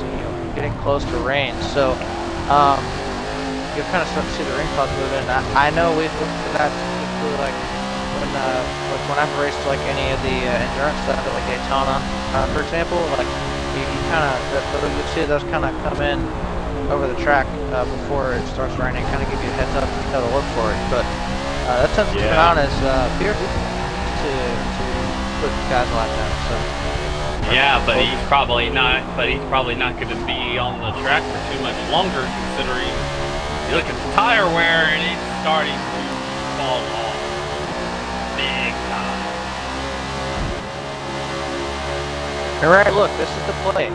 [SPEAKER 2] getting close to rain. So, you'll kind of start to see the rain clouds move in. I know we've looked for that, particularly like when I've raced like any of the endurance stuff, like Daytona, for example, like you kind of, you see those kind of come in over the track before it starts raining, kind of give you a heads up to look for it. But that tends to come out as Pierce to put guys like that. So
[SPEAKER 1] yeah, but he's probably not going to be on the track for too much longer, considering you look at the tire wear and it's starting to fall off big time.
[SPEAKER 2] All right, look, this is the play.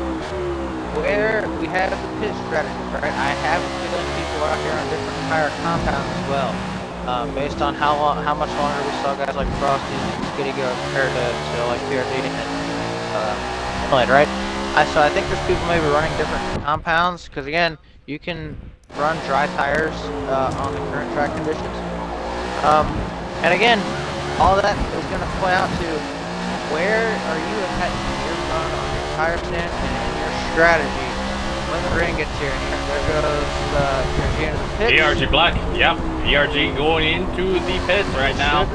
[SPEAKER 2] Where we have the pit strategy, right? I have a feeling people out here on different tire compounds as well, based on how much longer we saw guys like Frosty and Skitty go compared to like PRD and Inlet, right? So I think there's people maybe running different compounds, because again, you can run dry tires on the current track conditions. And again, all that is going to play out to where are you at your run on your tire stand and your strategy when the rain gets here. And there goes PRG into the pits.
[SPEAKER 1] PRG Black, yep. PRG going into the pits right now.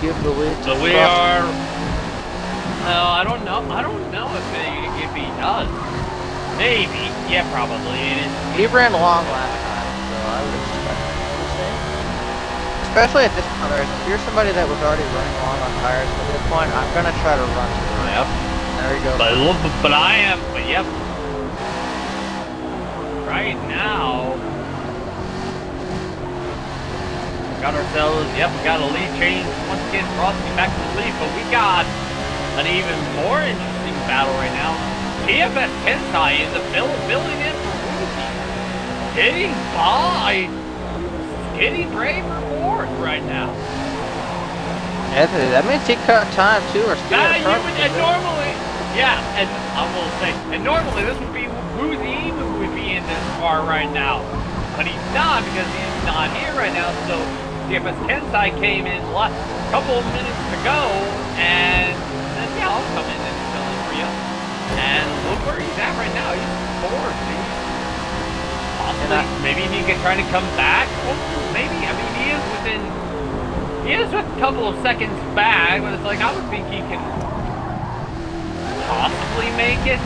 [SPEAKER 2] Give the lead.
[SPEAKER 1] So we are. I don't know. I don't know if he does. Maybe. Yeah, probably. It is.
[SPEAKER 2] He ran long last time, so I would expect the same. Especially at this point, if you're somebody that was already running long on tires at this point, I'm gonna try to run to the
[SPEAKER 1] Yep.
[SPEAKER 2] There you go.
[SPEAKER 1] But I am. But yep. Right now, got ourselves. Yep, we got a lead change once again. Frosty back to the lead, but we got an even more interesting battle right now. TFS Tensai in the building in for Woozy. Getting by Skinny Braver fourth right now.
[SPEAKER 2] Anthony, that means he cut time too, or
[SPEAKER 1] And normally, yeah, and I will say, and normally this would be Woozy who would be in this car right now. But he's not because he's not here right now, so TFS Tensai came in a couple of minutes to go, and said, yeah, I'll come in and fill in for you. And look where he's at right now. He's fourth. Possibly, maybe he can try to come back. Well, maybe. I mean, he is a couple of seconds back, but it's like, I would think he can possibly make it.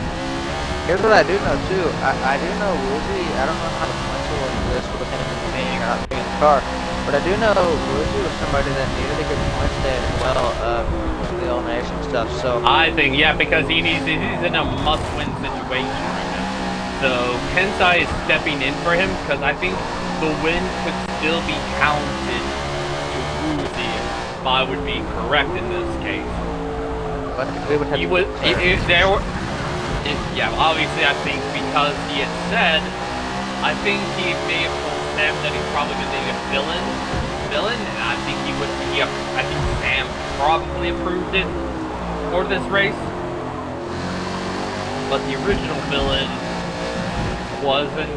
[SPEAKER 2] Here's what I do know too. I do know Woozy. I don't know how the points will work this with him being or not being in the car, but I do know Woozy was somebody that needed a good point stay as well with the elimination stuff. So
[SPEAKER 1] I think, yeah, because he's in a must-win situation right now. So Tensai is stepping in for him because I think the win could still be counted to Woozy if I would be correct in this case.
[SPEAKER 2] But we would have
[SPEAKER 1] yeah, obviously I think because he had said, I think he may have told Sam that he's probably going to need a villain, and I think I think Sam probably approved it for this race. But the original villain wasn't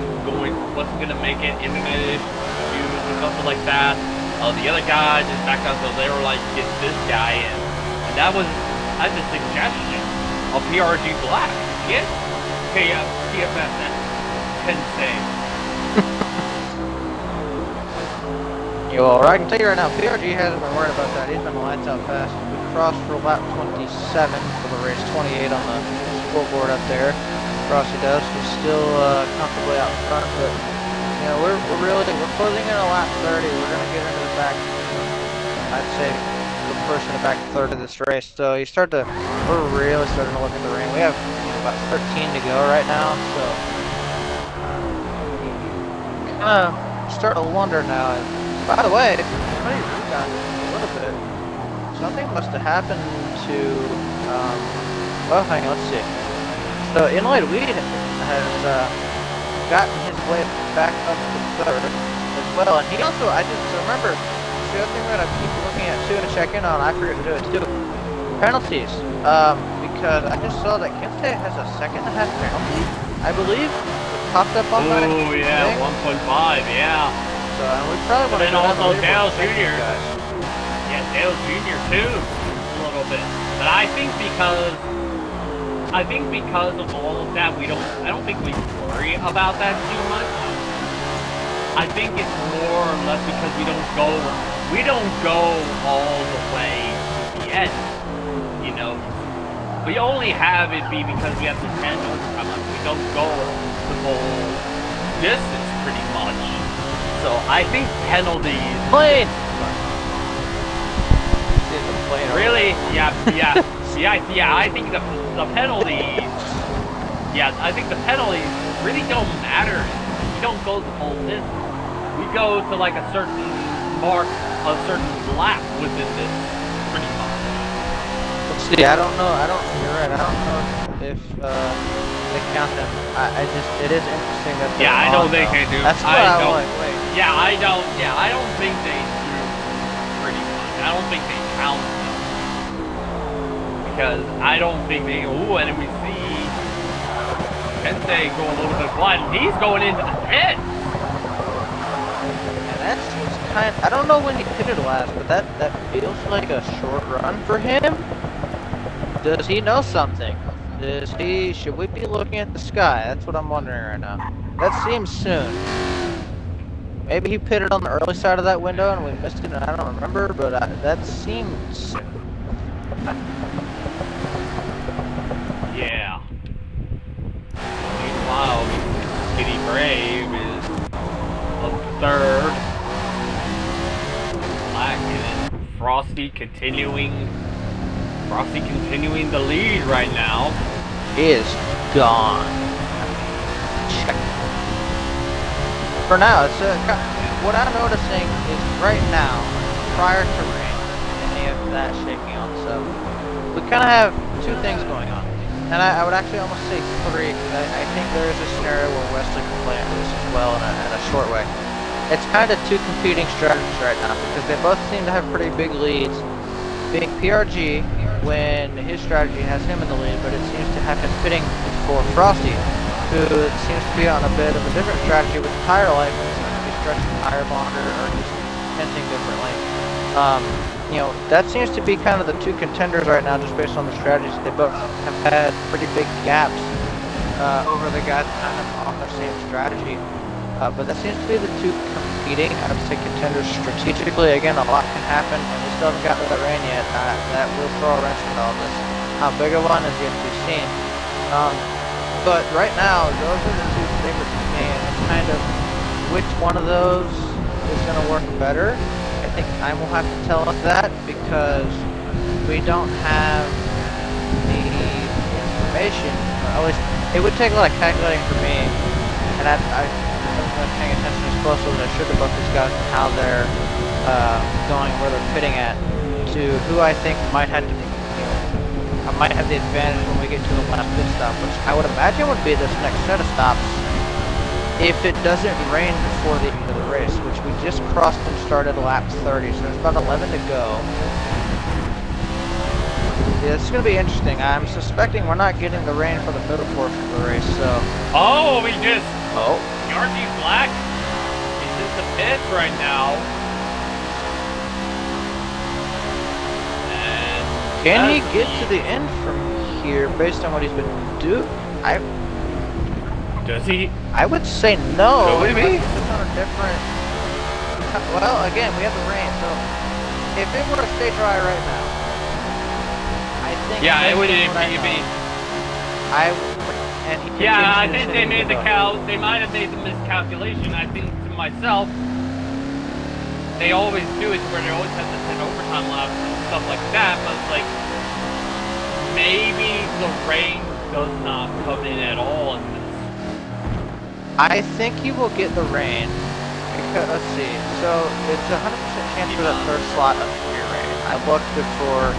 [SPEAKER 1] gonna make it Elimination or something like that. The other guy just backed out, so they were like, get this guy in. And that was at the suggestion of PRG Black. Get TFS Tensai.
[SPEAKER 2] Well, I can tell you right now, PRG hasn't been worried about that. He's been lights out fast. We crossed for lap 27 for the race, 28 on the scoreboard up there. Frosty does. He's still comfortably out front, but you know we're closing in a lap 30. We're gonna get into the back. I'd say the person in the back third of this race. So we're really starting to look at the rain. We have about 13 to go right now, so kind of starting to wonder now. And by the way, somebody recon a little bit. Something must have happened to. Well, hang on. Let's see. So Inlaid Weed has gotten his way back up to third as well, and he also, I just remember, the other thing that I keep looking at too and check in on, I forget to do it too, penalties, because I just saw that Kent State has a second and a half penalty, I believe, it popped up on my
[SPEAKER 1] thing. Yeah, 1.5, yeah.
[SPEAKER 2] So we probably want to
[SPEAKER 1] do also Dale Jr.
[SPEAKER 2] Guys.
[SPEAKER 1] Yeah, Dale Jr. too, a little bit, but I think because of all of that, I don't think we worry about that too much. I think it's more or less because we don't go all the way to the end. You know, we only have it be because we have the 10 overtime. We don't go the whole distance pretty much. So I think penalties.
[SPEAKER 2] Plane.
[SPEAKER 1] Really? Yeah. I think the penalties. Yeah, I think the penalties really don't matter. We don't go the whole distance. We go to like a certain mark, a certain lap within this, pretty much.
[SPEAKER 2] Let's see. I don't know. You're right. I don't know if they count them. It is interesting that.
[SPEAKER 1] Yeah, I don't think they do.
[SPEAKER 2] That's what I'm like. Wait.
[SPEAKER 1] Yeah, I don't think they do. Pretty much. I don't think they count them because I don't think they. Ooh, and we see Kensei going a little bit wide, and he's going into the pit.
[SPEAKER 2] And that seems I don't know when he pitted last, but that feels like a short run for him. Does he know something? Should we be looking at the sky? That's what I'm wondering right now. That seems soon. Maybe he pitted on the early side of that window and we missed it and I don't remember, but that seems soon.
[SPEAKER 1] Yeah. Meanwhile, Skinny Brave is a third. Black and Frosty continuing the lead right now.
[SPEAKER 2] He is gone. Check. For now, it's what I'm noticing is right now, prior to rain, any of that shaking on, so we kind of have two things going on. And I would actually almost say three, because I think there is a scenario where Wesley can play into this as well in a short way. It's kind of two competing strategies right now, because they both seem to have pretty big leads. Being PRG, when his strategy has him in the lead, but it seems to have him pitting for Frosty, who seems to be on a bit of a different strategy with the tire life, and seems to be stretching the tire longer, or just tenting differently. You know, that seems to be kind of the two contenders right now, just based on the strategies. They both have had pretty big gaps over the guys kind of on the same strategy. But that seems to be the two competing, I would say, contenders strategically. Again, a lot can happen, and we still haven't gotten to that rain yet. That will throw a wrench into all this. How big a one is yet to be seen. But right now, those are the two favorites to me, and it's kind of which one of those is going to work better. I think time will have to tell us that, because we don't have the information, or at least it would take a lot of calculating for me, and I haven't been paying attention as closely as I should about these guys and how they're going, where they're fitting at, to who I think might have to be, I might have the advantage when we get to the last pit stop, which I would imagine would be this next set of stops if it doesn't rain before the end of the race, which we just crossed and started lap 30, so there's about 11 to go. Yeah, it's going to be interesting. I'm suspecting we're not getting the rain for the middle portion of the race, so...
[SPEAKER 1] Oh, we just...
[SPEAKER 2] Oh.
[SPEAKER 1] RG Black is in the pits right now. And
[SPEAKER 2] can he get to the end from here based on what he's been doing?
[SPEAKER 1] Does he?
[SPEAKER 2] I would say no.
[SPEAKER 1] Maybe?
[SPEAKER 2] It's on a different... Well, again, we have the rain, so if it were to stay dry right now, I think...
[SPEAKER 1] Yeah, it would be... Yeah, I think they made they might have made the miscalculation. I think to myself, they always do it where they always have the 10 overtime laps and stuff like that, but it's like, maybe the rain does not come in at all in this.
[SPEAKER 2] I think he will get the rain, because, let's see, so it's a 100% chance for that third slot of free rain. I looked before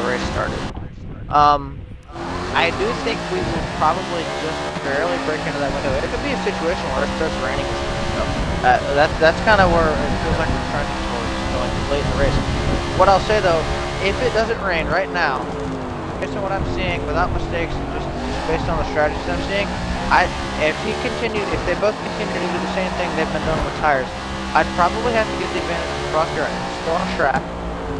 [SPEAKER 2] the race started. I do think we will probably just barely break into that window. It could be a situation where it starts raining. That's kind of where it feels like we're trending towards going late in the race. What I'll say though, if it doesn't rain right now, based on what I'm seeing, without mistakes, and just based on the strategies I'm seeing, if they both continue to do the same thing they've been doing with tires, I'd probably have to give the advantage to Frosty right now. He's still on track,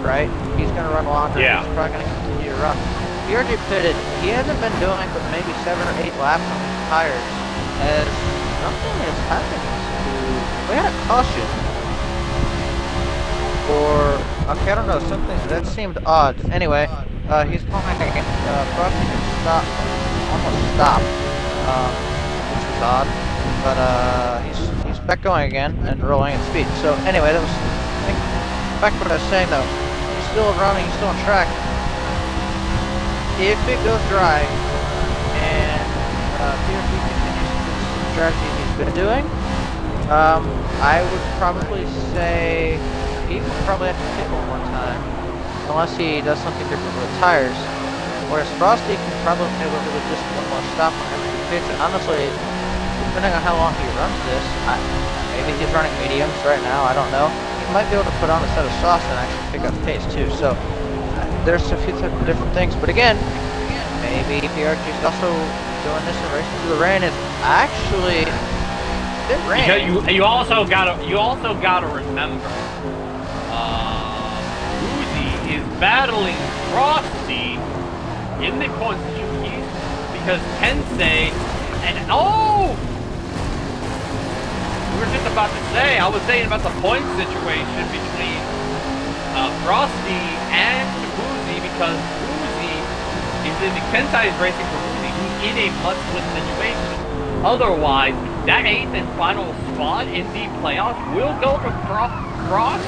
[SPEAKER 2] right? He's going to run longer. Yeah. He's probably going to continue to run. PRG pitted. He hasn't been doing but maybe 7 or 8 laps on his tires, as something is happening to... We had a caution. Or... Okay, I don't know, something that seemed odd. Anyway, he's calling again. Frosty can stop, almost stop, which was odd. But he's back going again and rolling at speed. So anyway, that was... I think, back to what I was saying though. He's still running, he's still on track. If it goes dry, and PRG continues to do the strategy he's been doing, I would probably say he would probably have to pit one more time, unless he does something different with the tires. Whereas Frosty can probably be able to do just one more stop whenever he pits. And honestly, depending on how long he runs this, maybe he's running mediums right now, I don't know. He might be able to put on a set of softs and actually pick up pace too. So there's a few different things, but again, maybe PRG's also doing this in Racing Through the Rain. It's actually been raining.
[SPEAKER 1] Because you also gotta remember, Uzi is battling Frosty in the points situation because Tensei and we were just about to say, I was saying about the point situation between Frosty and Uzi because Uzi is in the Tensei is racing for Uzi, who's in a must-win situation. Otherwise, that 8th and final spot in the playoffs will go to Frost.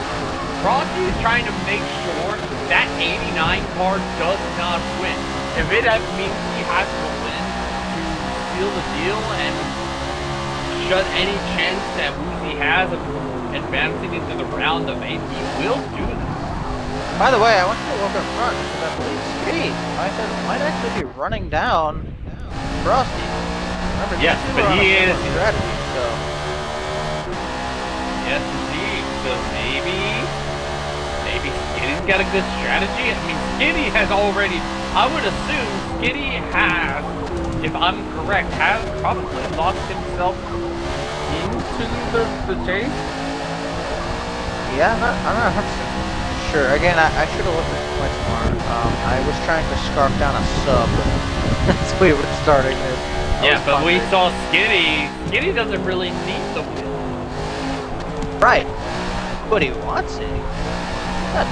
[SPEAKER 1] Frosty is trying to make sure that 89 car does not win. If it means he has to win to seal the deal and shut any chance that Woozy has of advancing into the round of 8, he will do that.
[SPEAKER 2] By the way, I want you to look up front because I believe Skitty might actually be running down Frosty. Remember,
[SPEAKER 1] yes, but he is
[SPEAKER 2] strategy, so.
[SPEAKER 1] Yes, indeed. So maybe Skitty's got a good strategy. I mean, Skitty has already. I would assume Skitty has, if I'm correct, has probably locked himself into the chase.
[SPEAKER 2] Yeah, I'm not 100% sure. Again, I should have looked at it much more. I was trying to scarf down a sub as we were starting this.
[SPEAKER 1] Yeah, but we saw Skitty. Skitty doesn't really need the win.
[SPEAKER 2] Right. But he wants it.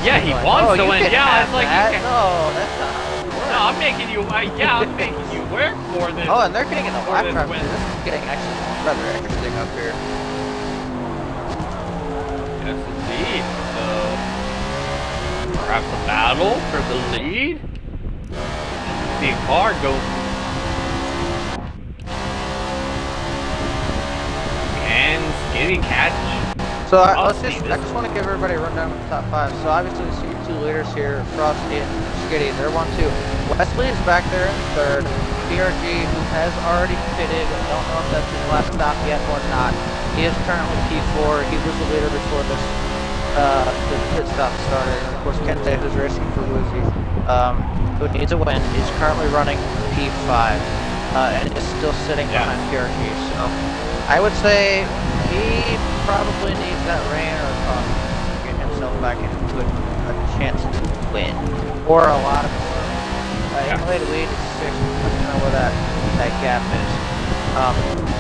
[SPEAKER 1] Yeah, he wants to win. Yeah, it's like
[SPEAKER 2] no, that's not.
[SPEAKER 1] No, I'm making you. I'm making you work for this.
[SPEAKER 2] Oh, and they're getting in the lap trap.
[SPEAKER 1] Win.
[SPEAKER 2] This is getting actually rather interesting up here.
[SPEAKER 1] Yes, indeed. So perhaps a battle for the lead. See a car go. And Skitty catch.
[SPEAKER 2] So I just want to give everybody a rundown of the top 5. So obviously we see 2 leaders here, Frosty and Skitty. They're 1-2. Wesley is back there in 3rd. PRG, who has already pitted, I don't know if that's his last stop yet or not. He is currently P4. He was the leader before this the pit stop started. And of course Kente, who's racing for Woozy, who needs a win, is currently running P5 and is still sitting behind PRG. So I would say he probably needs that rain or coffee to get himself back into a chance to win. Or a lot of he made a lead at 6, I don't know where that gap is.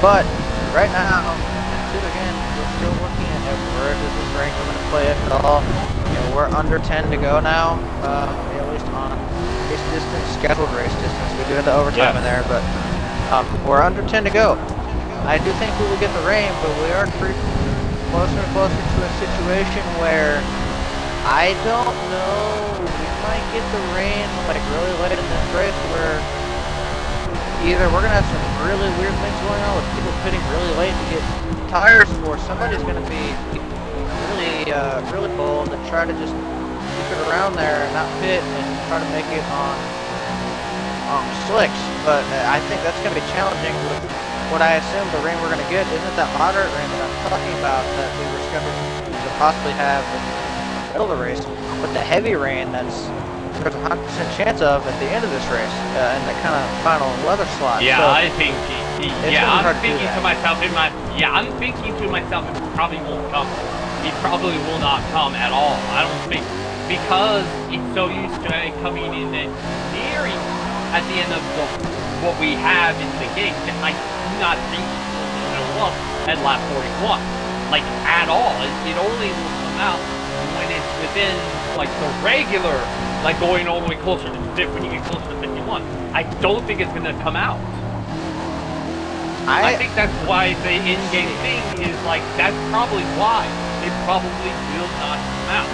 [SPEAKER 2] But right now, again, we're still looking at where does this rain come into play at all. You know, we're under 10 to go now, at least on race distance, scheduled race distance. We do have the overtime in there, but we're under 10 to go. I do think we will get the rain, but we are creeping closer and closer to a situation where I don't know, we might get the rain like really late in this race where either we're going to have some really weird things going on with people pitting really late to get tires, or somebody's going to be really bold and try to just keep it around there and not pit and try to make it on slicks. But I think that's going to be challenging with what I assume the rain we're going to get isn't that moderate rain that I'm talking about that we were scheduled to possibly have in the middle of the race, but the heavy rain there's a 100% chance of at the end of this race in the kind of final weather slot.
[SPEAKER 1] Yeah,
[SPEAKER 2] so
[SPEAKER 1] I think. I'm thinking to myself it probably won't come. It probably will not come at all. I don't think because it's so used to coming in and nearing at the end of what we have in the gate. I do not think it will show up at lap 41, like at all. It only will come out when it's within like the regular, like going all the way closer to 50 when you get closer to 51. I don't think it's gonna come out. I think that's why the in-game thing is like, that's probably why it probably will not come out.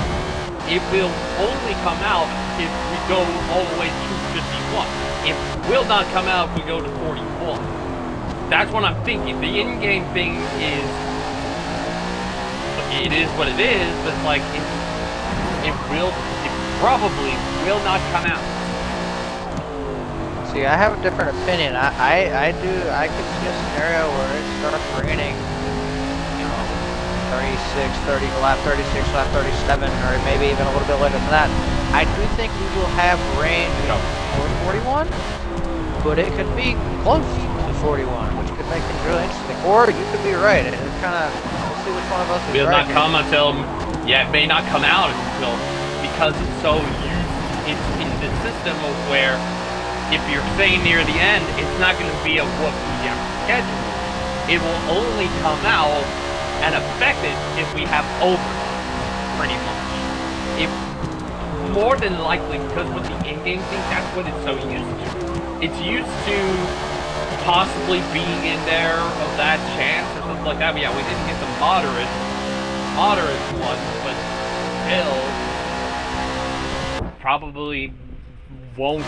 [SPEAKER 1] It will only come out if we go all the way to 51. It will not come out if we go to 41. That's what I'm thinking. The in-game thing is, it is what it is, but it's like, it probably will not come out.
[SPEAKER 2] See, I have a different opinion. I could see a scenario where it starts raining, you know, lap 36, lap 37, or maybe even a little bit later than that. I do think we will have rain before 41. but it could be close to 41, which could make things really interesting. Or you could be right, and it's kind of, we'll see which one of us is
[SPEAKER 1] Will
[SPEAKER 2] right
[SPEAKER 1] not come until, yeah, it may not come out until, because it's so used, it's in the system of where, if you're saying near the end, it's not going to be a what we have scheduled. It will only come out and affect it if we have overtime, pretty much. If, more than likely, because with the in-game thing, that's what it's so used to. It's used to possibly being in there of that chance or something like that. But yeah, we didn't get the moderate one, but still, probably won't,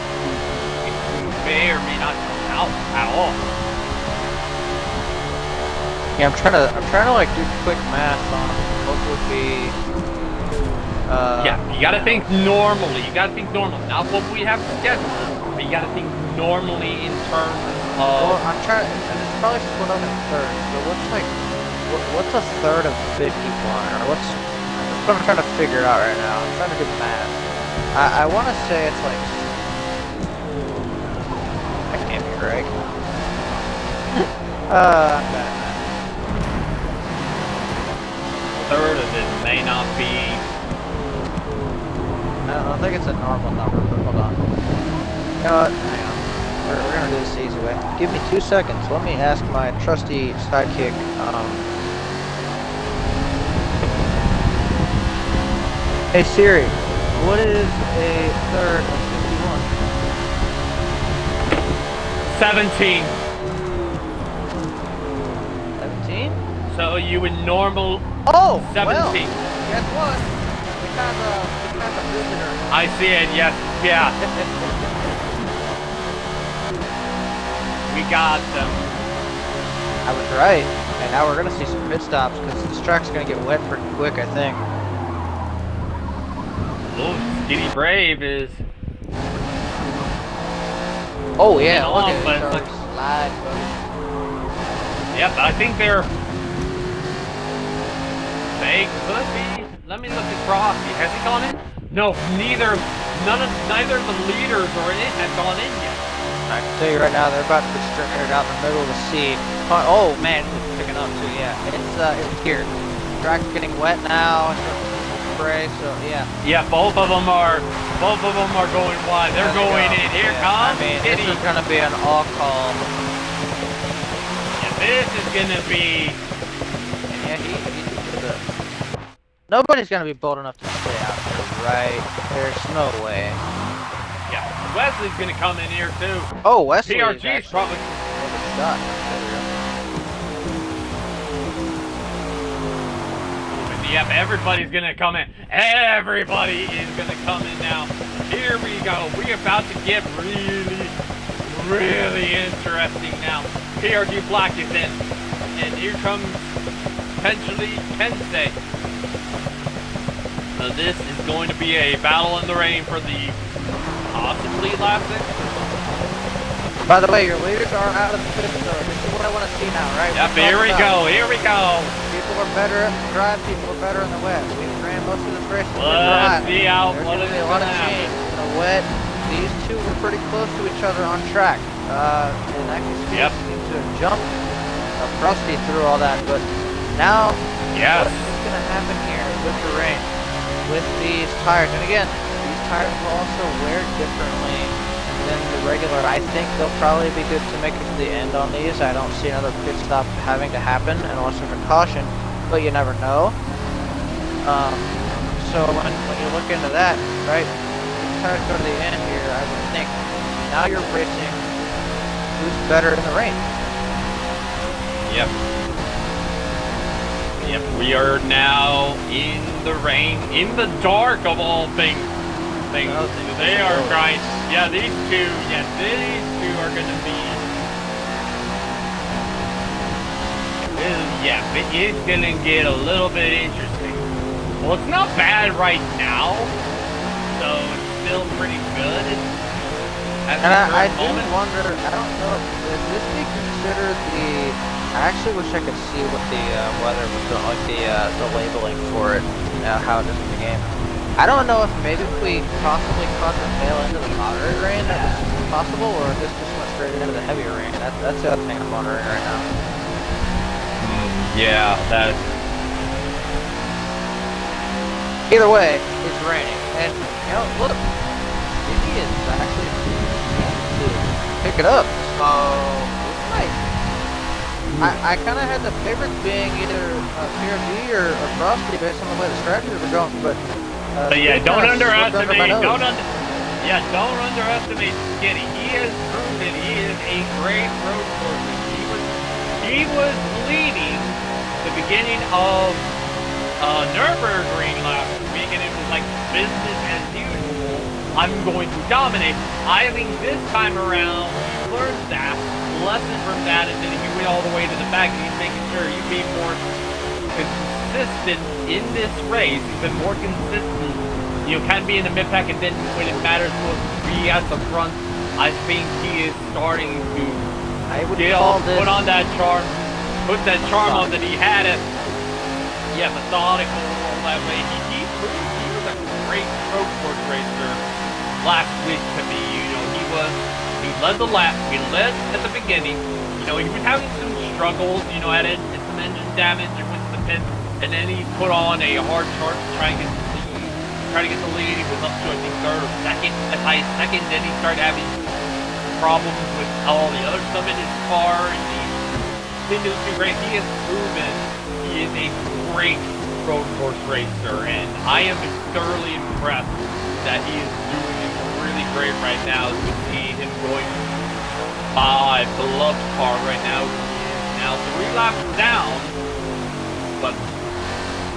[SPEAKER 1] may or may not come out at all.
[SPEAKER 2] Yeah, I'm trying to like do quick math on what would be.
[SPEAKER 1] Yeah, you gotta think normally. You gotta think normally, not what we have scheduled. But you gotta think normally in terms of.
[SPEAKER 2] Well, I'm trying, and it's probably split up in thirds. So what's a third of 51, or what's? That's what I'm trying to figure out right now. I'm trying to do math. I want to say it's like. That can't be right. I'm bad at math.
[SPEAKER 1] Third of it may not be.
[SPEAKER 2] I don't think it's a normal number, but hold on. You know what? Hang on. We're gonna do this the easy way. Give me 2 seconds. Let me ask my trusty sidekick. Hey Siri, what is a third of 51?
[SPEAKER 1] 17.
[SPEAKER 2] 17?
[SPEAKER 1] So you would normal.
[SPEAKER 2] Oh,
[SPEAKER 1] 17.
[SPEAKER 2] Well, guess what? We have a visitor.
[SPEAKER 1] I see it. Yes. Yeah. We got them.
[SPEAKER 2] I was right. And now we're gonna see some pit stops because this track's gonna get wet pretty quick, I think.
[SPEAKER 1] Oh, Skinny Brave is.
[SPEAKER 2] Oh yeah,
[SPEAKER 1] Moving
[SPEAKER 2] look
[SPEAKER 1] along,
[SPEAKER 2] at
[SPEAKER 1] but
[SPEAKER 2] it.
[SPEAKER 1] it's like-
[SPEAKER 2] Slide, buddy.
[SPEAKER 1] Yep, I think they're. They could be. Let me look at Frosty. Has he gone in? No, neither of the leaders or it have gone in yet.
[SPEAKER 2] I can tell you right now, they're about to be stranded out in the middle of the sea. Oh man, it's picking up too. Yeah, it's here. Track's getting wet now. It's starting to spray. So yeah.
[SPEAKER 1] Yeah, both of them are going wide. They're
[SPEAKER 2] There they
[SPEAKER 1] going
[SPEAKER 2] go.
[SPEAKER 1] in. Here
[SPEAKER 2] Yeah,
[SPEAKER 1] comes
[SPEAKER 2] I mean,
[SPEAKER 1] Kitty.
[SPEAKER 2] this is gonna be an all call.
[SPEAKER 1] Yeah, this is gonna be.
[SPEAKER 2] Yeah, he's the. Nobody's gonna be bold enough to stay out there, right? There's no way.
[SPEAKER 1] Yeah, Wesley's gonna come in here too.
[SPEAKER 2] Oh, Wesley.
[SPEAKER 1] PRG's probably.
[SPEAKER 2] Shot.
[SPEAKER 1] Yep, everybody's gonna come in. Everybody is gonna come in now. Here we go. We're about to get really interesting now. PRG Black is in. And here comes potentially Kensei. So this is going to be a battle in the rain for the possibly last six.
[SPEAKER 2] By the way, your leaders are out of the pit, so this is what I want to see now, right?
[SPEAKER 1] Yep, here we go, here we go.
[SPEAKER 2] People are better at the drive, people are better in the wet. We've ran most of this race in the
[SPEAKER 1] Let's
[SPEAKER 2] dry.
[SPEAKER 1] see how
[SPEAKER 2] There's
[SPEAKER 1] what
[SPEAKER 2] going
[SPEAKER 1] is
[SPEAKER 2] to be a lot
[SPEAKER 1] gonna
[SPEAKER 2] of
[SPEAKER 1] happen.
[SPEAKER 2] change in the wet. These two were pretty close to each other on track. And actually
[SPEAKER 1] Yep.
[SPEAKER 2] seemed to have jumped Frosty through all that, but now
[SPEAKER 1] Yes.
[SPEAKER 2] what's going to happen here with the rain, with these tires? And again, these tires will also wear differently than the regular. I think they'll probably be good to make it to the end on these. I don't see another pit stop having to happen unless there's a caution, but you never know. So when you look into that, right, these tires go to the end here, I would think now you're racing who's better in the rain.
[SPEAKER 1] Yep. Yep, we are now in the rain, in the dark of all things.
[SPEAKER 2] Oh,
[SPEAKER 1] They are grind. Yeah, these two are gonna be. Yeah, it's gonna get a little bit interesting. Well, it's not bad right now, so it's still pretty good.
[SPEAKER 2] And I do wonder, I don't know, would this be considered the, I actually wish I could see what the weather was doing, like the labeling for it, how it is in the game. I don't know if maybe if we possibly caught the tail end of the moderate rain that was possible, or if this just went straight into the heavier rain. That's the other thing I'm wondering right now.
[SPEAKER 1] Yeah, that.
[SPEAKER 2] Either way, it's raining, and you know, look, Jimmy is actually to pick it up. So it's nice. I kind of had the favorites being either PRG or Frosty based on the way the strategies were going, but
[SPEAKER 1] yeah, don't underestimate.
[SPEAKER 2] Don't
[SPEAKER 1] Don't underestimate Skinny. He has proven he is a great road course. He was leading the beginning of Nürburgring last week, and it was like business as usual. I'm going to dominate. I think this time around, he learned that lesson from that, and then he went all the way to the back, and he's making sure you be more consistent in this race. He's been more consistent. You know, kind of be in the mid pack, and then when it matters most, be at the front. I think he is starting to put on that charm, put that charm on that he had it. Yeah, methodical all that way. He was a great road course racer last week to me. You know, he led the lap. He led at the beginning. You know, he was having some struggles. You know, had some engine damage and went to the pit, and then he put on a hard start to try and get the lead. He was up to I think third or second, as high as second. Then he started having problems with all the other stuff in his car, and he didn't do too great. He has proven he is a great road course racer, and I am thoroughly impressed that he is doing really great right now. You can see him going by beloved car right now. He is now 3 laps down, but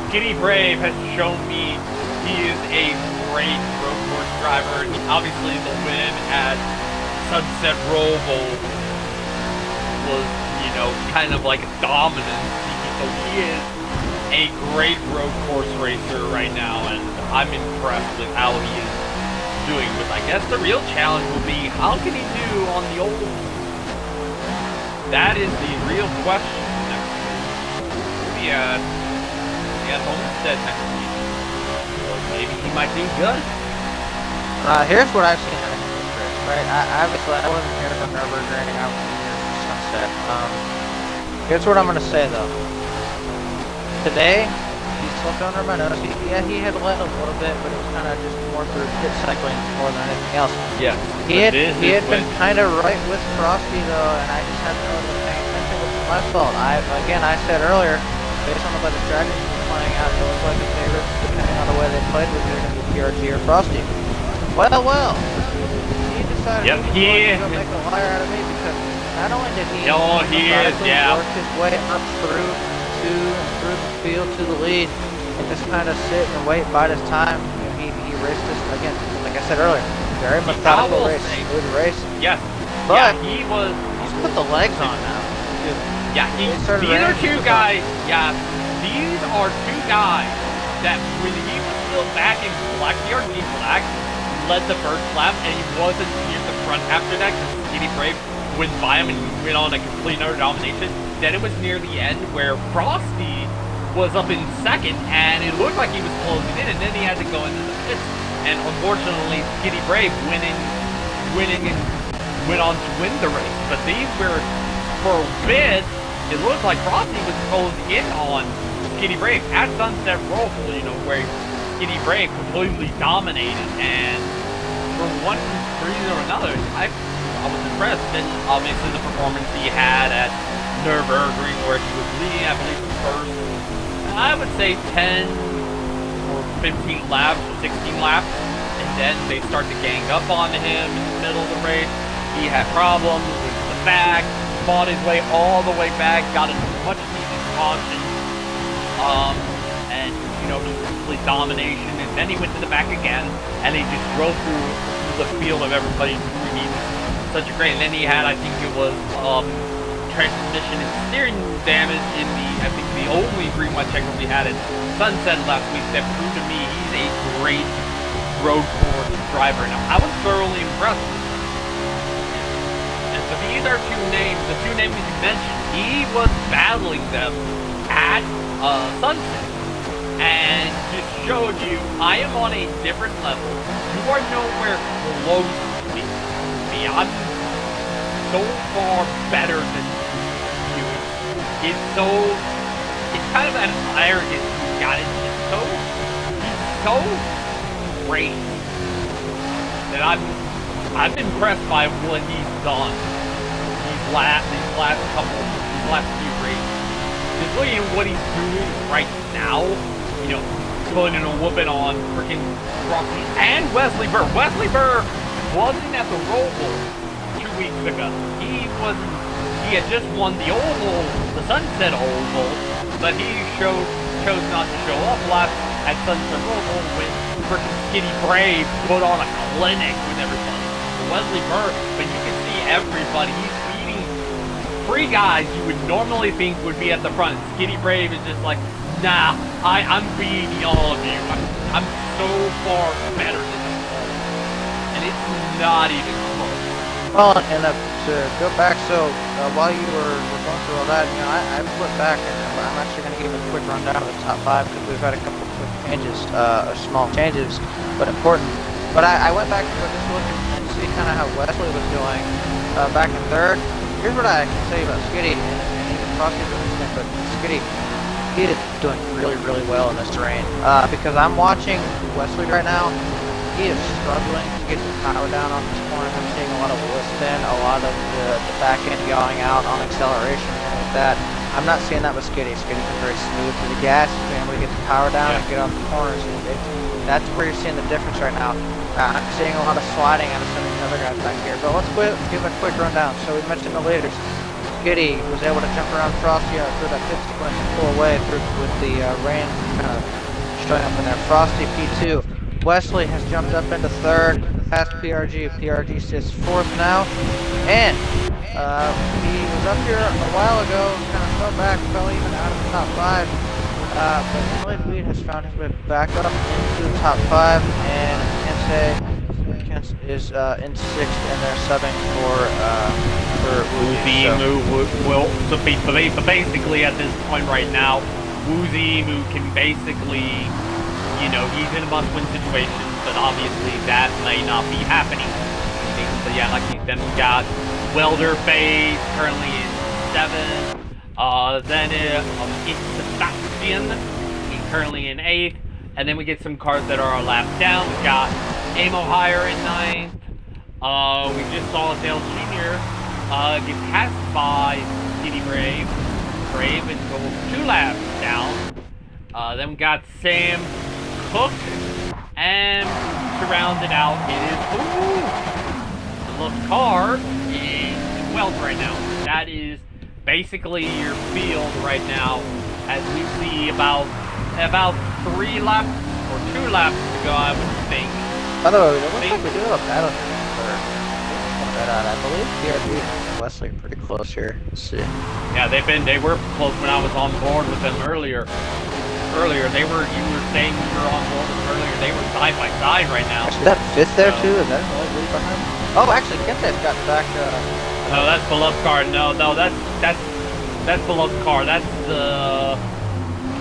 [SPEAKER 1] Skinny Brave has shown me he is a great road course driver. Obviously, the win at Sunset Roval was, you know, kind of like a dominance. So he is a great road course racer right now, and I'm impressed with how he is doing. But I guess the real challenge will be, how can he do on the old? That is the real question next week. Maybe at Homestead next week. So maybe he might do good.
[SPEAKER 2] Here's what I've seen out of this race, right? Obviously, I wasn't here for Nürburgring. I was here for Sunset. Here's what I'm going to say, though. Today, he slipped under my nose. He had led a little bit, but it was kind of just more through pit cycling more than anything else.
[SPEAKER 1] Yeah.
[SPEAKER 2] He had been kind of right with Frosty, though, and I just hadn't really been paying attention, which was my fault. I said earlier, based on the way the strategy was playing out, it looked like the favorites, depending on the way they played, was either going to be PRG or Frosty. Well. He decided he was going to make a liar out of me, because not only did he work his way up through the field to the lead and just kind of sit and wait, bide his time. He raced this again, like I said earlier, very methodical race, smooth race.
[SPEAKER 1] Yes.
[SPEAKER 2] But
[SPEAKER 1] he's
[SPEAKER 2] put the legs on now.
[SPEAKER 1] Yeah, these are two guys. Yeah, these are two guys that when he was still back in Black DRG Black, led the first lap, and he wasn't near the front after that because Skinny Brave went by him and went on a complete utter domination. Then it was near the end where Frosty was up in second, and it looked like he was closing in, and then he had to go into the pits. And unfortunately, Skinny Brave went on to win the race. But these were, for a bit, it looked like Frosty was closing in on Skinny Brave at Sunset Roval, you know, where Skinny Brave completely dominated. And for one reason or another, I was impressed. And obviously the performance he had at Nürburgring, where he was leading, I believe, first, I would say 10 or 15 laps or 16 laps, and then they start to gang up on him in the middle of the race. He had problems with the back, fought his way all the way back, got a much needed caution, and, you know, just complete domination, and then he went to the back again, and he just drove through the field of everybody. He was such a great, and then he had, I think it was, transmission and steering damage in the only green white check we had at Sunset last week that proved to me he's a great road course driver. Now, I was thoroughly impressed with him. And so these are the two names you mentioned. He was battling them at Sunset and just showed you, I am on a different level. You are nowhere close to me. so far better than you. It's kind of that arrogance he's got. He's so great that I'm impressed by what he's done these last few races. Just looking at what he's doing right now, you know, putting a whooping on freaking Rocky and Wesley Burr. Wesley Burr wasn't at the Roval 2 weeks ago. He had just won the Oval, the Sunset Oval, but he chose not to show up last at Sunset Oval when freaking Skinny Brave put on a clinic with everybody. Wesley Burr, but you can see everybody. He's beating 3 guys you would normally think would be at the front. Skinny Brave is just like, nah, I'm beating all of you. I'm so far better than them all. And it's not even close.
[SPEAKER 2] Well, and to go back, so while you were going through all that, you know, I flipped back, and I'm actually going to give a quick rundown of the top 5 because we've had a couple of quick changes, small changes, but important. But I went back to just look and see kind of how Wesley was doing back in 3rd. Here's what I can say about Skitty, and even Frosty doing this thing, but Skitty, he is doing really, really well in this terrain. Because I'm watching Wesley right now. He is struggling to get the power down on this corner. I'm seeing a lot of wheel spin, a lot of the back end going out on acceleration and like that. I'm not seeing that with Skitty. Skitty's been very smooth to the gas. He's been able to get the power down and get off the corners. That's where you're seeing the difference right now. I'm seeing a lot of sliding out of some of these other guys back here. But let's give a quick rundown. So we mentioned the leaders. Skitty was able to jump around Frosty through that pit sequence and pull away through with the rain kind of showing up in there. Frosty P2. Wesley has jumped up into 3rd, past PRG. PRG sits 4th now, and he was up here a while ago, kind of fell back, fell even out of the top 5, but Emily Bleed has found his way back up into the top 5, and Kensei is in 6th, and they're subbing for
[SPEAKER 1] Woozy Moo. Well, so basically at this point right now, Woozy Moo can basically, you know, he's in a must-win situation, but obviously that may not be happening. So yeah, like you said, we got Welder Face currently in 7th. Then it's Sebastian, he's currently in 8th. And then we get some cars that are a lap down. We got Amo Higher in 9th. We just saw Dale Jr. Get passed by Skinny Brave. Brave and go 2 laps down. Then we got Sam Cook, and to round it out, it is the left car in 12th right now. That is basically your field right now, as we see about 3 laps or 2 laps to go, I would think.
[SPEAKER 2] By the way, it looks like we do have a battle here. I believe PRG and Wesley are pretty close here. Let's see.
[SPEAKER 1] Yeah, they were close when I was on board with them earlier. You were saying you were on board with them earlier. They were side by side right now.
[SPEAKER 2] Actually, that 5th there too. Is that only lead behind? Oh, actually, Kensei's got back.
[SPEAKER 1] No, that's Beloved's car. No, that's Beloved's car. That's the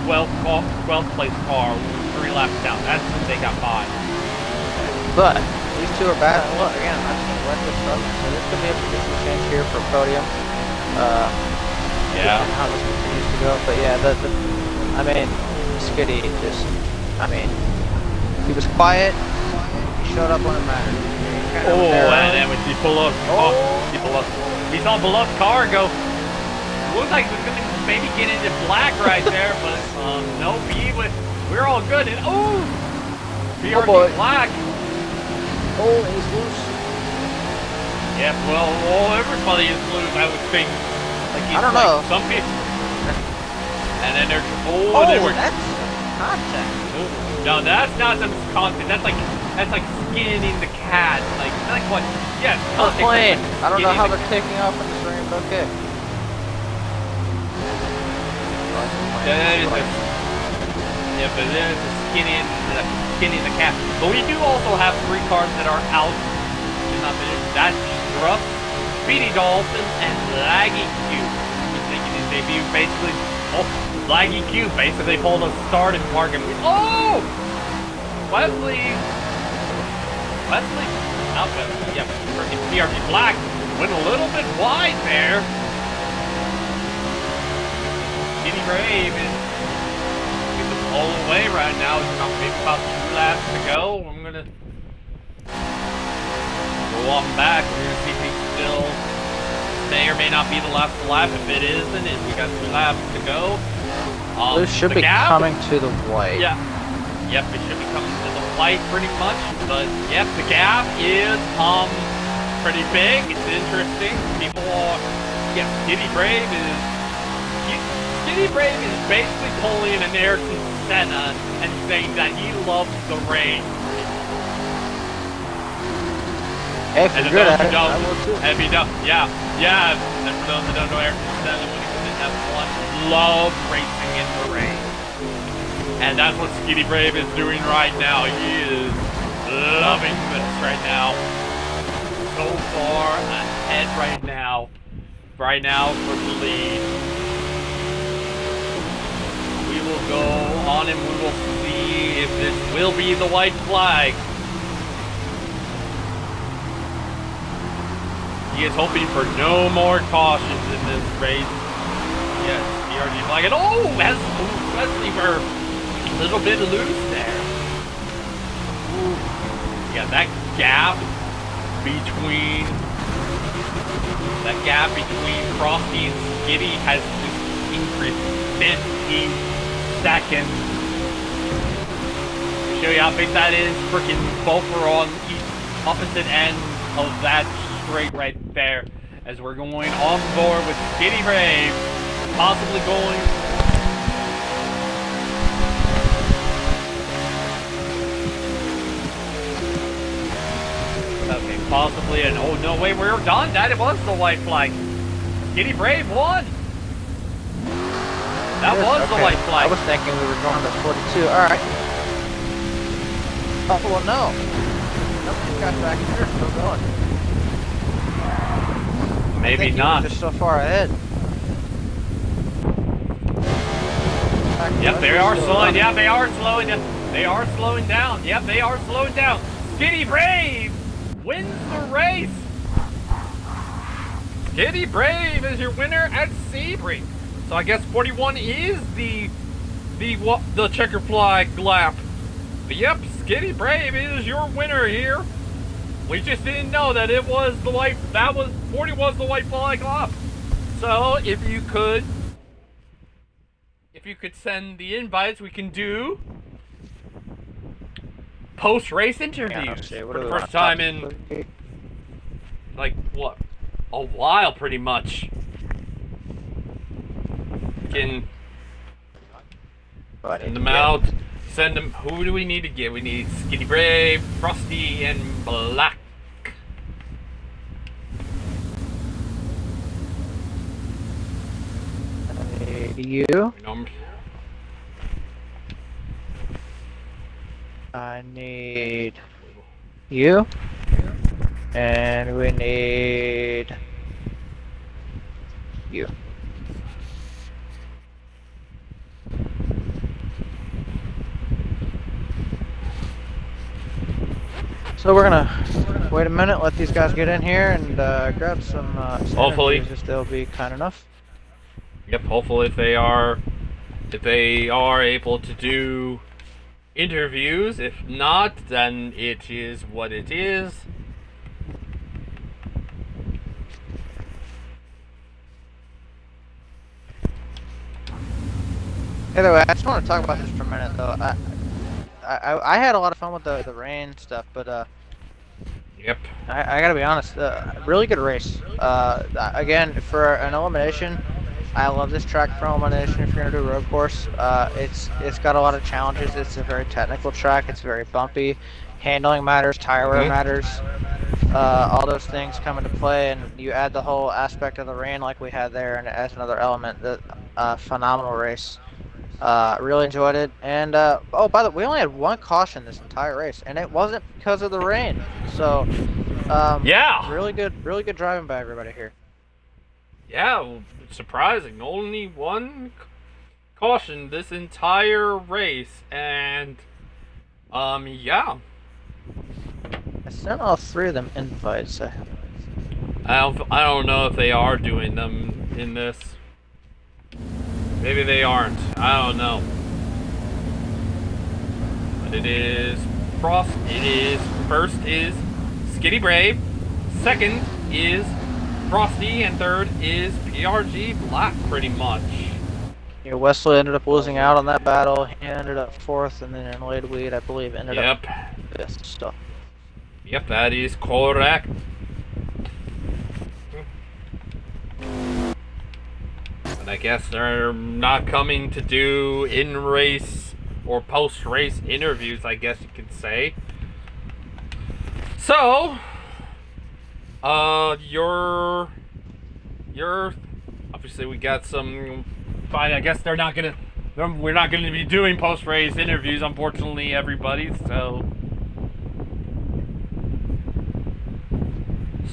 [SPEAKER 1] 12th place car, 3 laps down. That's what they got by.
[SPEAKER 2] But these two are bad. Look, again, I'm seeing Wesley struggling, so this could be a position change here for podium.
[SPEAKER 1] Yeah.
[SPEAKER 2] How this continues to go, but yeah, I mean, Skitty just, he was quiet. He showed up when it mattered.
[SPEAKER 1] And then when he pulled up, he saw Beloved's car go. Looked like he was gonna maybe get into black right there, but no, we're all good. And PRG black.
[SPEAKER 2] Oh, he's loose.
[SPEAKER 1] Yeah, well, everybody is loose, I would think. Like
[SPEAKER 2] I don't know.
[SPEAKER 1] Some people. And then there's
[SPEAKER 2] that's contact.
[SPEAKER 1] No, that's not some contact. That's like skinning the cat. Like what? Yeah, contact.
[SPEAKER 2] Plane. I don't know how they're taking off in this rain, but okay.
[SPEAKER 1] But there's the skinning the cat. But we do also have 3 cars that are out. That's Struff, Speedy Dolphin, and Laggy Q. He's making his debut. Basically, Laggy Q basically pulled a start and park him. Wesley, freaking PRG Black Went a little bit wide there. Skinny Brave is all the way right now. It's maybe about 2 laps to go. I'm gonna go on back. We're gonna see if he still may or may not be the last lap. If it isn't, we got 2 laps to go.
[SPEAKER 2] This should be coming to the white.
[SPEAKER 1] Yeah. Yep, it should be coming to the white pretty much. But yep, the gap is pretty big. It's interesting. People are Skinny Brave is basically pulling an Ayrton Senna and saying that he loves the rain.
[SPEAKER 2] Hey, if you're good at it, I will too.
[SPEAKER 1] If you don't, yeah. And for those that don't know, Ayrton Senna, when he was in F1, loved racing in the rain. And that's what Skinny Brave is doing right now. He is loving this right now. So far ahead right now. Right now for the lead. We will go on and we will see if this will be the white flag. He is hoping for no more cautions in this race. Yes, BRG flag. And Wesley Burr, a little bit loose there. Ooh. Yeah, that gap between Frosty and Skitty has just increased 15 seconds. To show you how big that is, freaking both are on each opposite end of that straight right there. As we're going on board with Skinny Brave, possibly going. Okay, possibly, and oh no, wait, we're done. That was the white flag. Skinny Brave won. That was the white flag.
[SPEAKER 2] I was thinking we were going to 42. All right. Oh well, no. Nothing got back here. Still going.
[SPEAKER 1] Maybe not.
[SPEAKER 2] Just so far ahead.
[SPEAKER 1] Yep, they are slowing. Yeah, they are slowing down. They are slowing down. Yep, they are slowing down. Skinny Brave wins the race. Skinny Brave is your winner at Sebring. So I guess 41 is the checker flag lap. But yep, Skinny Brave is your winner here. We just didn't know that it was the white. 40 was the white flag lap. So if you could send the invites, we can do post-race interviews for the first time in like what, a while, pretty much. Can send them out. Send them. Who do we need to get? We need Skinny Brave, Frosty, and Black.
[SPEAKER 2] You. I need you. And we need you. So we're gonna wait a minute, let these guys get in here, and grab some
[SPEAKER 1] hopefully
[SPEAKER 2] if they'll be kind enough.
[SPEAKER 1] Yep, hopefully if they are able to do interviews. If not, then it is what it is.
[SPEAKER 2] Either way, I just want to talk about this for a minute, though. I had a lot of fun with the rain stuff, but
[SPEAKER 1] yep.
[SPEAKER 2] I gotta be honest, really good race. Again, for an elimination, I love this track for elimination. If you're gonna do a road course, it's got a lot of challenges. It's a very technical track. It's very bumpy. Handling matters, tire wear matters. All those things come into play, and you add the whole aspect of the rain like we had there, and as another element. Phenomenal race. Really enjoyed it. And oh, by the way, we only had one caution this entire race, and it wasn't because of the rain. So
[SPEAKER 1] yeah,
[SPEAKER 2] really good driving by everybody here.
[SPEAKER 1] Yeah, surprising. Only one caution this entire race, and yeah.
[SPEAKER 2] I sent all three of them invites.
[SPEAKER 1] I don't know if they are doing them in this. Maybe they aren't. I don't know. But it is Frost. It is first is Skitty Brave. Second is Frosty, and third is PRG Black, pretty much.
[SPEAKER 2] Yeah, Wesley ended up losing out on that battle. He ended up 4th, and then Laidweed, I believe, ended up 5th. So.
[SPEAKER 1] Yep, that is correct. And I guess they're not coming to do in-race or post-race interviews, I guess you could say. So, you're obviously we got some. Fine, I guess we're not gonna be doing post-race interviews, unfortunately, everybody. So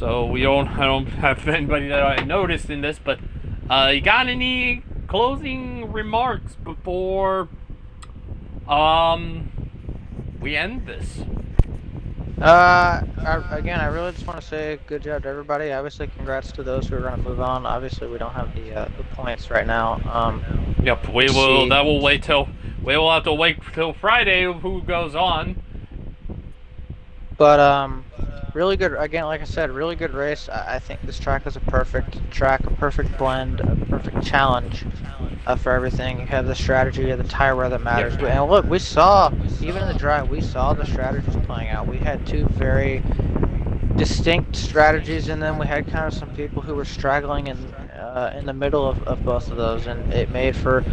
[SPEAKER 1] I don't have anybody that I noticed in this, but you got any closing remarks before we end this?
[SPEAKER 2] Again, I really just want to say good job to everybody. Obviously, congrats to those who are going to move on. Obviously, we don't have the points right now.
[SPEAKER 1] Yep, we will. That will wait till we will have to wait till Friday. Who goes on?
[SPEAKER 2] But really good. Again, like I said, really good race. I think this track is a perfect track, a perfect blend, a perfect challenge for everything. You have the strategy, you have the tire wear that matters.
[SPEAKER 1] Yep.
[SPEAKER 2] And look, we saw even in the drive, we saw the strategies playing out. We had two very distinct strategies, and then we had kind of some people who were straggling in the middle of both of those, and it made for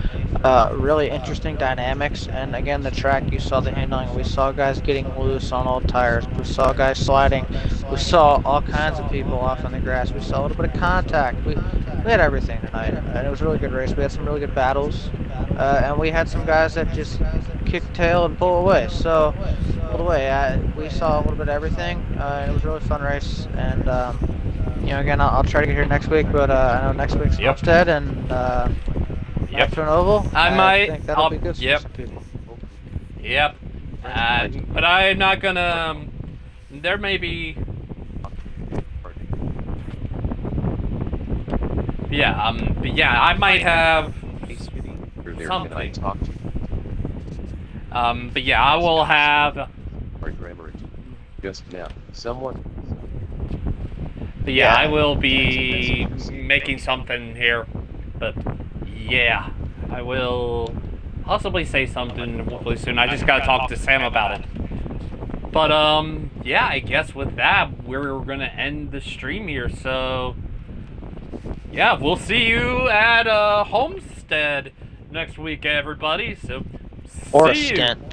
[SPEAKER 2] really interesting dynamics. And again, the track, you saw the handling. We saw guys getting loose on old tires. We saw guys sliding. We saw all kinds of people off on the grass. We saw a little bit of contact. We had everything tonight, and it was a really good race. We had some really good battles, and we had some guys that just kick tail and pull away. So, pulled away. We saw a little bit of everything. It was a really fun race, and again, I'll try to get here next week, but I know next week's Homestead and Nitro Oval. I think that'll be good for some people.
[SPEAKER 1] Yep. But I'm not gonna. There may be. I might have something. But yeah, I will have.
[SPEAKER 3] Just now, someone.
[SPEAKER 1] But yeah, I will be making something here. But yeah, I will possibly say something hopefully soon. I just gotta talk to Sam about it. But yeah, I guess with that, we're gonna end the stream here. So yeah, we'll see you at Homestead next week, everybody. So
[SPEAKER 2] Or
[SPEAKER 1] see you.
[SPEAKER 2] Stint.